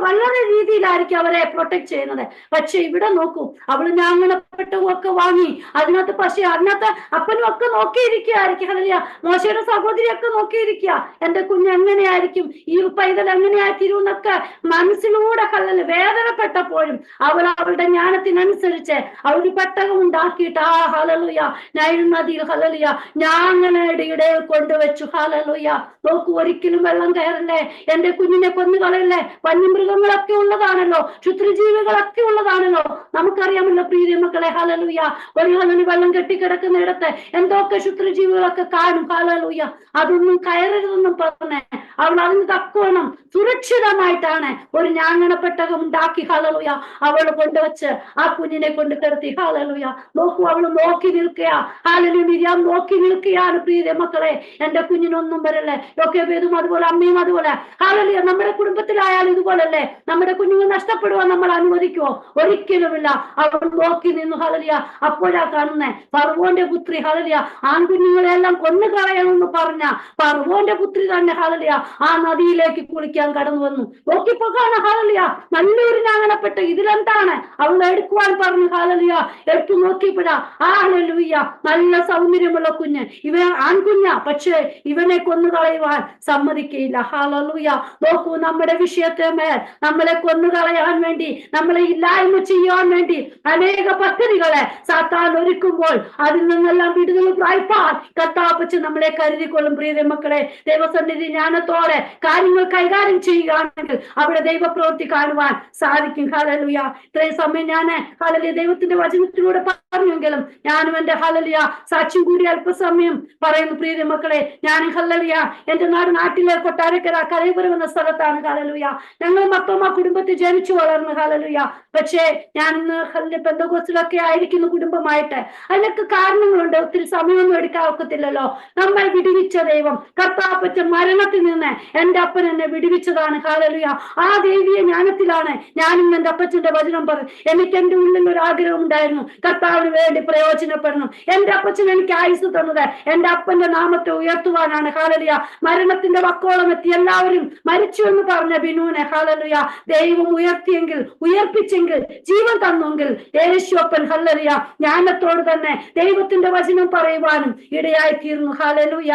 S1: വളരെ രീതിയിലായിരിക്കും അവരെ പ്രൊട്ടക്ട് ചെയ്യുന്നത്. പക്ഷെ ഇവിടെ നോക്കൂ, അവള് ഞാങ്ങണപ്പെട്ടതൊക്കെ വാങ്ങി അതിനകത്ത്. പക്ഷെ അതിനകത്ത് അപ്പനും ഒക്കെ നോക്കിയിരിക്കുകയായിരിക്കും. ഹല്ലേലൂയ. മോശയുടെ സഹോദരിയൊക്കെ നോക്കിയിരിക്കുക. എന്റെ കുഞ്ഞ് എങ്ങനെയായിരിക്കും, ഈ പൈതൽ എങ്ങനെയായിത്തീരുന്നൊക്കെ മനസ്സിലൂടെ ഹല്ലേലൂയ വേദനപ്പെട്ടപ്പോഴും അവൾ അവളുടെ ജ്ഞാനത്തിനനുസരിച്ച് അവളൊരു പെട്ടകം ഉണ്ടാക്കിയിട്ട് ഹല്ലേലൂയ നൈൽ നദിയിൽ ഹല്ലേലൂയ ഞാങ്ങണയുടെ ഇടയിൽ കൊണ്ടുവച്ചു. ഹല്ലേലൂയ. നോക്കൂ, ഒരിക്കലും വെള്ളം കയറല്ലേ, എന്റെ കുഞ്ഞിനെ കൊന്നുകളയല്ലേ. വന്യമൃഗങ്ങളൊക്കെ ഉള്ളതാണല്ലോ, ക്ഷുദ്രജീവികളൊക്കെ ഉള്ളതാണല്ലോ. നമുക്കറിയാമല്ലോ പ്രിയ മക്കളെ. ഹല്ലേലൂയ. ഒരു ഹല്ലേലൂയ വെള്ളം കെട്ടിക്കിടക്കുന്ന ഇടത്ത് എന്തൊക്കെ ക്ഷുദ്രജീവികളൊക്കെ കാണും. ഹല്ലേലൂയ. അതൊന്നും കയറരുതെന്നും പറഞ്ഞ് അവൾ അതിന് തക്കവണ്ണം സുരക്ഷിതമായിട്ടാണ് ഒരു ഞാങ്ങണപ്പെട്ടകം ഉണ്ടാക്കി. ഹല്ലേലൂയ. അവൾ കൊണ്ടുവച്ച് ആ കുഞ്ഞിനെ കൊണ്ട് കിടത്തി. ഹല്ലേലൂയ. നോക്കൂ, അവൾ നോക്കി നിൽക്കുക. ഹല്ലേലൂയ. മിര്യാം നോക്കി നിൽക്കുകയാണ്. പ്രിയ മക്കളെ, എന്റെ കുഞ്ഞിനൊന്നും വരല്ലേ. യോഖേബേദും അതുപോലെ, അമ്മയും അതുപോലെ. ഹല്ലേലൂയ. നമ്മുടെ കുടുംബത്തിലായാലും ഇതുപോലല്ലേ. നമ്മുടെ കുഞ്ഞുങ്ങൾ നഷ്ടപ്പെടുവാൻ നമ്മൾ അനുവദിക്കുവോ? ഒരിക്കലുമില്ല. അവൾ നോക്കി നിന്നു. ഹല്ലേലൂയ. അപ്പോഴാ കാണുന്നേ ഫറവോന്റെ പുത്രി ഹല്ലേലൂയ ആൺകുഞ്ഞുങ്ങളെല്ലാം കൊന്നു കളയണമെന്ന് പറഞ്ഞ ഫറവോന്റെ പുത്രി തന്നെ ഹല്ലേലൂയ ആ നദിയിലേക്ക് കുളിക്കാൻ കടന്നു വന്നു. നോക്കിപ്പോക്കാണ് ഹല്ലേലൂയ നല്ലൊരു ഞാങ്ങണപ്പെട്ട ഇതിലെന്താണ് അവൾ എടുക്കുവാൻ പറഞ്ഞു. ഹല്ലേലൂയ. എടുത്തു നോക്കിയപ്പോഴാ ഹല്ലേലൂയ നല്ല സൗന്ദര്യമുള്ള കുഞ്ഞ്. ഇവൻ ആൺകുഞ്ഞാ, പക്ഷേ ഇവനെ കൊന്നുകളയുവാൻ സമ്മതിക്കയില്ല. ഹല്ലേലൂയ. നോക്കൂ, നമ്മുടെ വിഷയത്തെ മേൽ നമ്മളെ കൊന്നുകളയാൻ വേണ്ടി, നമ്മളെ ഇല്ലായ്മ ചെയ്യാൻ വേണ്ടി അനേക പദ്ധതികളെ സാത്താൻ ഒരുക്കുമ്പോൾ അതിൽ നിന്നെല്ലാം വിടുതൽ പ്രാപിപ്പാൻ കർത്താവ് നമ്മളെ കരുതിക്കൊള്ളും. പ്രിയ മക്കളെ, ദൈവസന്നിധി ജ്ഞാനത്തോടെ കാര്യങ്ങൾ കൈകാര്യം ചെയ്യുകയാണെങ്കിൽ അവിടെ ദൈവപ്രവൃത്തി കാണുവാൻ സാധിക്കും. ഹല്ലേലൂയ. ഇത്രയും സമയം ഞാൻ ഹല്ലേലൂയ ദൈവത്തിന്റെ വചനത്തിലൂടെ പറഞ്ഞെങ്കിലും ഞാനും എന്റെ ഹല്ലേലൂയ സാക്ഷ്യം കൂടി അല്പസമയം പറയുന്നു. പ്രിയ മക്കളെ, ഞാൻ ഹല്ലേലൂയ എന്റെ നാട്ടിലെ കൊട്ടാരക്കര കരയപുരം എന്ന സ്ഥലത്താണ്. ഹല്ലേലൂയ. ഞങ്ങൾ മൊത്തം ആ കുടുംബത്തിൽ ജനിച്ചു വളർന്നു. ഹല്ലേലൂയ. പക്ഷേ ഞാൻ ഇന്ന് പെന്തക്കോസ്തിലൊക്കെ ആയിരിക്കുന്നു കുടുംബമായിട്ട്. അതിനൊക്കെ കാരണങ്ങളുണ്ട്. ഒത്തിരി സമയമൊന്നും എടുക്കാൻ ഒക്കത്തില്ലല്ലോ. നമ്മൾ വിടുവിച്ച ദൈവം, കർത്താവ് മരണത്തിൽ നിന്ന് നിന്ന് എന്റെ അപ്പൻ എന്നെ വിടുവിച്ചതാണ്. ഹല്ലേലൂയ. ആ ദൈവീയ ജ്ഞാനത്തിലാണ് ഞാനും എന്റെ അപ്പച്ചന്റെ വചനം പറഞ്ഞു. എനിക്ക് എന്റെ ഉള്ളിൽ ഒരു ആഗ്രഹം ഉണ്ടായിരുന്നു, കർത്താവിന് വേണ്ടി പ്രയോജനപ്പെടണം. എന്റെ അപ്പച്ചൻ എനിക്ക് ആയുസ് തന്നത് എന്റെ അപ്പന്റെ നാമത്തെ ഉയർത്തുവാനാണ്. ഹല്ലേലൂയ. മരണത്തിന്റെ വക്കോളം എത്തി എല്ലാവരും മരിച്ചു എന്ന് പറഞ്ഞ ബിനുവിനെ ഹല്ലേലൂയ ദൈവം ഉയർത്തിയെങ്കിൽ, ഉയർപ്പിച്ചെങ്കിൽ, ജീവൻ തന്നെങ്കിൽ യേശുവപ്പൻ ഹല്ലേലൂയ ജ്ഞാനത്തോട് തന്നെ ദൈവത്തിന്റെ വചനം പറയുവാനും ഇടയായി തീർന്നു. ഹല്ലേലൂയ.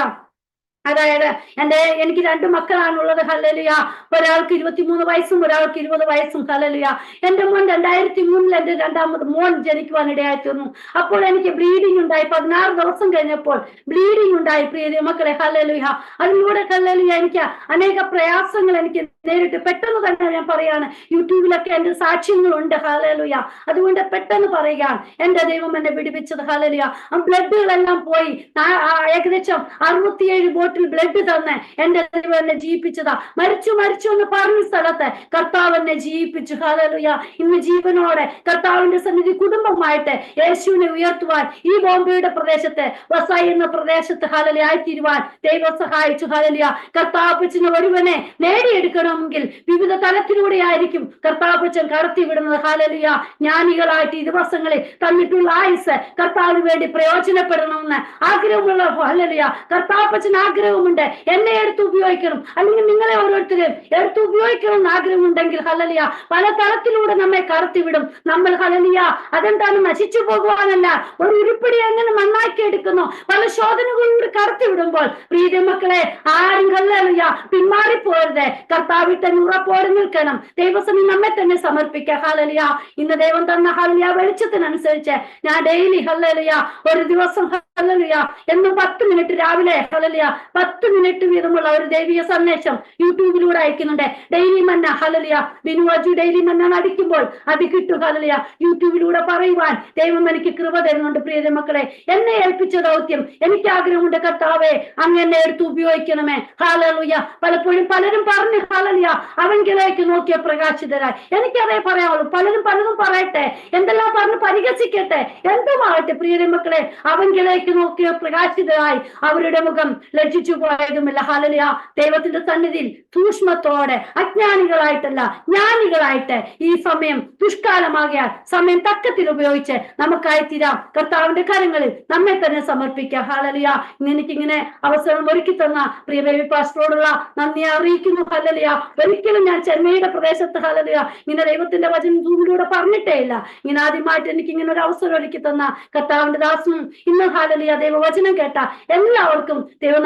S1: അതായത് എനിക്ക് 2 മക്കളാണുള്ളത്. ഹല്ലേലൂയ. ഒരാൾക്ക് 23 വയസ്സും ഒരാൾക്ക് 20 വയസ്സും. ഹല്ലേലൂയ. എന്റെ മോൻ 2003 എന്റെ രണ്ടാമത് മോൻ ജനിക്കുവാൻ ഇടയായി തീർന്നു. അപ്പോൾ എനിക്ക് ബ്ലീഡിംഗ് ഉണ്ടായി. 16 ദിവസം കഴിഞ്ഞപ്പോൾ ബ്ലീഡിംഗ് ഉണ്ടായി പ്രിയ മക്കളെ. ഹല്ലേലൂയ. അതിലൂടെ ഹല്ലേലൂയ എനിക്ക് അനേക പ്രയാസങ്ങൾ എനിക്ക് നേരിട്ട്. പെട്ടെന്ന് തന്നെ ഞാൻ പറയാണ്, യൂട്യൂബിലൊക്കെ എന്റെ സാക്ഷ്യങ്ങളുണ്ട്. ഹല്ലേലൂയ. അതുകൊണ്ട് പെട്ടെന്ന് പറയുകയാണ്, എന്റെ ദൈവം എന്നെ പിടിപ്പിച്ചത്. ഹല്ലേലൂയ. ബ്ലഡുകളെല്ലാം പോയി. ഏകദേശം 67 ബോട്ടിൽ ബ്ലഡ് തന്നെ എന്റെ ദൈവം എന്നെ ജീവിപ്പിച്ചതാ. മരിച്ചു എന്ന് പറഞ്ഞ സ്ഥലത്ത് കർത്താവ് എന്നെ ജീവിപ്പിച്ചു. ഹല്ലേലൂയ. ഇന്ന് ജീവനോടെ കർത്താവിന്റെ സന്നിധി കുടുംബമായിട്ട് യേശുവിനെ ഉയർത്തുവാൻ ഈ ബോംബെയുടെ പ്രദേശത്ത് വസായി എന്ന പ്രദേശത്ത് ഹല്ലേലൂയ ആയിത്തീരുവാൻ ദൈവം സഹായിച്ചു. ഹല്ലേലൂയ. കർത്താപ്പച്ചന് ഒരുവനെ നേടിയെടുക്കണമെങ്കിൽ വിവിധ തലത്തിലൂടെ ആയിരിക്കും കർത്താപ്പച്ചൻ കടത്തിവിടുന്നത്. ഹല്ലേലൂയ. ജ്ഞാനികളായിട്ട് ഈ ദിവസങ്ങളിൽ തന്നിട്ടുള്ള ആയുസ് കർത്താവിന് വേണ്ടി പ്രയോജനപ്പെടണമെന്ന് ആഗ്രഹമുള്ള ഹല്ലേലൂയ കർത്താപ്പച്ചൻ ആഗ്രഹമുണ്ട്. എന്നെ എടുത്ത് ഉപയോഗിക്കണം, അല്ലെങ്കിൽ നിങ്ങളെ ഓരോരുത്തരും എടുത്ത് ഉപയോഗിക്കണം എന്ന് ആഗ്രഹമുണ്ടെങ്കിൽ ഹല്ലേലൂയ പല തലത്തിലൂടെ നമ്മെ കടത്തിവിടും. നമ്മൾ ഹല്ലേലൂയ അതെന്താണ് നശിച്ചു പോകുവാനല്ല, ഒരു ഉരുപ്പിടി എങ്ങനെ നന്നാക്കി എടുക്കുന്നു. പല ശോധനകളിലൂടെ കടത്തിവിടുമ്പോൾ പ്രീതി മക്കളെ ആരും ഹല്ലേലൂയ പിന്മാറിപ്പോരുത്. കർത്താവിൽ തന്നെ ഉറപ്പോടെ നിൽക്കണം. ദൈവസമയം നമ്മെ തന്നെ സമർപ്പിക്കുക. ഹല്ലേലൂയ. ഇന്ന് ദൈവം തന്ന ഹല്ലേലൂയ വെളിച്ചത്തിനനുസരിച്ച് ഞാൻ ഡെയിലി ഹല്ലേലൂയ ഒരു ദിവസം ഹല്ലേലൂയ എന്നും 10 മിനിറ്റ് രാവിലെ ഹല്ലേലൂയ 10 മിനിറ്റ് വീതമുള്ള ഒരു ദൈവിക സന്ദേശം യൂട്യൂബിലൂടെ അയക്കുന്നുണ്ട്. ഡെയിലി മന്ന ഹല്ലേലൂയ ബിനുവാജി ഡെയിലി മന്ന അടിക്കുമ്പോൾ അത് കിട്ടും. ഹല്ലേലൂയ യൂട്യൂബിലൂടെ പറയുവാൻ ദൈവം എനിക്ക് കൃപ തരുന്നുണ്ട്. പ്രിയ മക്കളെ, എന്നെ ഏൽപ്പിച്ച ദൗത്യം എനിക്ക് ആഗ്രഹമുണ്ട്. കർത്താവേ അങ്ങ് എന്നെ എടുത്ത് ഉപയോഗിക്കണമേ. ഹല്ലേലൂയ. പലപ്പോഴും പലരും പറഞ്ഞു ഹല്ലേലൂയ അവങ്കിലേക്ക് നോക്കിയ പ്രകാശിതരായി. എനിക്കതേ പറയാവുള്ളൂ. പലതും പറയട്ടെ, എന്തെല്ലാം പറഞ്ഞ് പരിഹസിക്കട്ടെ, എന്തുമാകട്ടെ പ്രിയ മക്കളെ, അവങ്കിലേക്ക് നോക്കിയ പ്രകാശിതരായി അവരുടെ മുഖം ലജ്ജിച്ചു പോയതുമില്ല. ഹല്ലേലൂയ. ദൈവത്തിന്റെ സന്നിധിയിൽ സൂക്ഷ്മത്തോടെ അജ്ഞാനികളായിട്ടല്ല ജ്ഞാനികളായിട്ട് ഈ സമയം ദുഷ്കാലമാകിയാൽ സമയം തക്കത്തിൽ ഉപയോഗിച്ച് നമുക്കായി തീരാം. കർത്താവിന്റെ കരങ്ങളിൽ നമ്മെ തന്നെ സമർപ്പിക്കാം. ഹല്ലേലൂയ. എനിക്കിങ്ങനെ അവസരം ഒരുക്കി തന്ന പ്രിയ ബേബി പാസ്റ്ററോടുള്ള നന്ദി അറിയിക്കുന്നു. ഹല്ലേലൂയ. ഒരിക്കലും ഞാൻ ചെന്നൈയുടെ പ്രദേശത്ത് ഹല്ലേലൂയ ഇങ്ങനെ ദൈവത്തിന്റെ വചനം സൂമിലൂടെ പറഞ്ഞിട്ടേ ഇല്ല. ഇങ്ങനെ ആദ്യമായിട്ട് എനിക്ക് ഇങ്ങനെ ഒരു അവസരം ഒരുക്കി തന്ന കർത്താവിന്റെ ദാസനും ഇന്ന് ഹല്ലേലൂയ ദൈവവചനം കേട്ട എല്ലാവർക്കും ദൈവം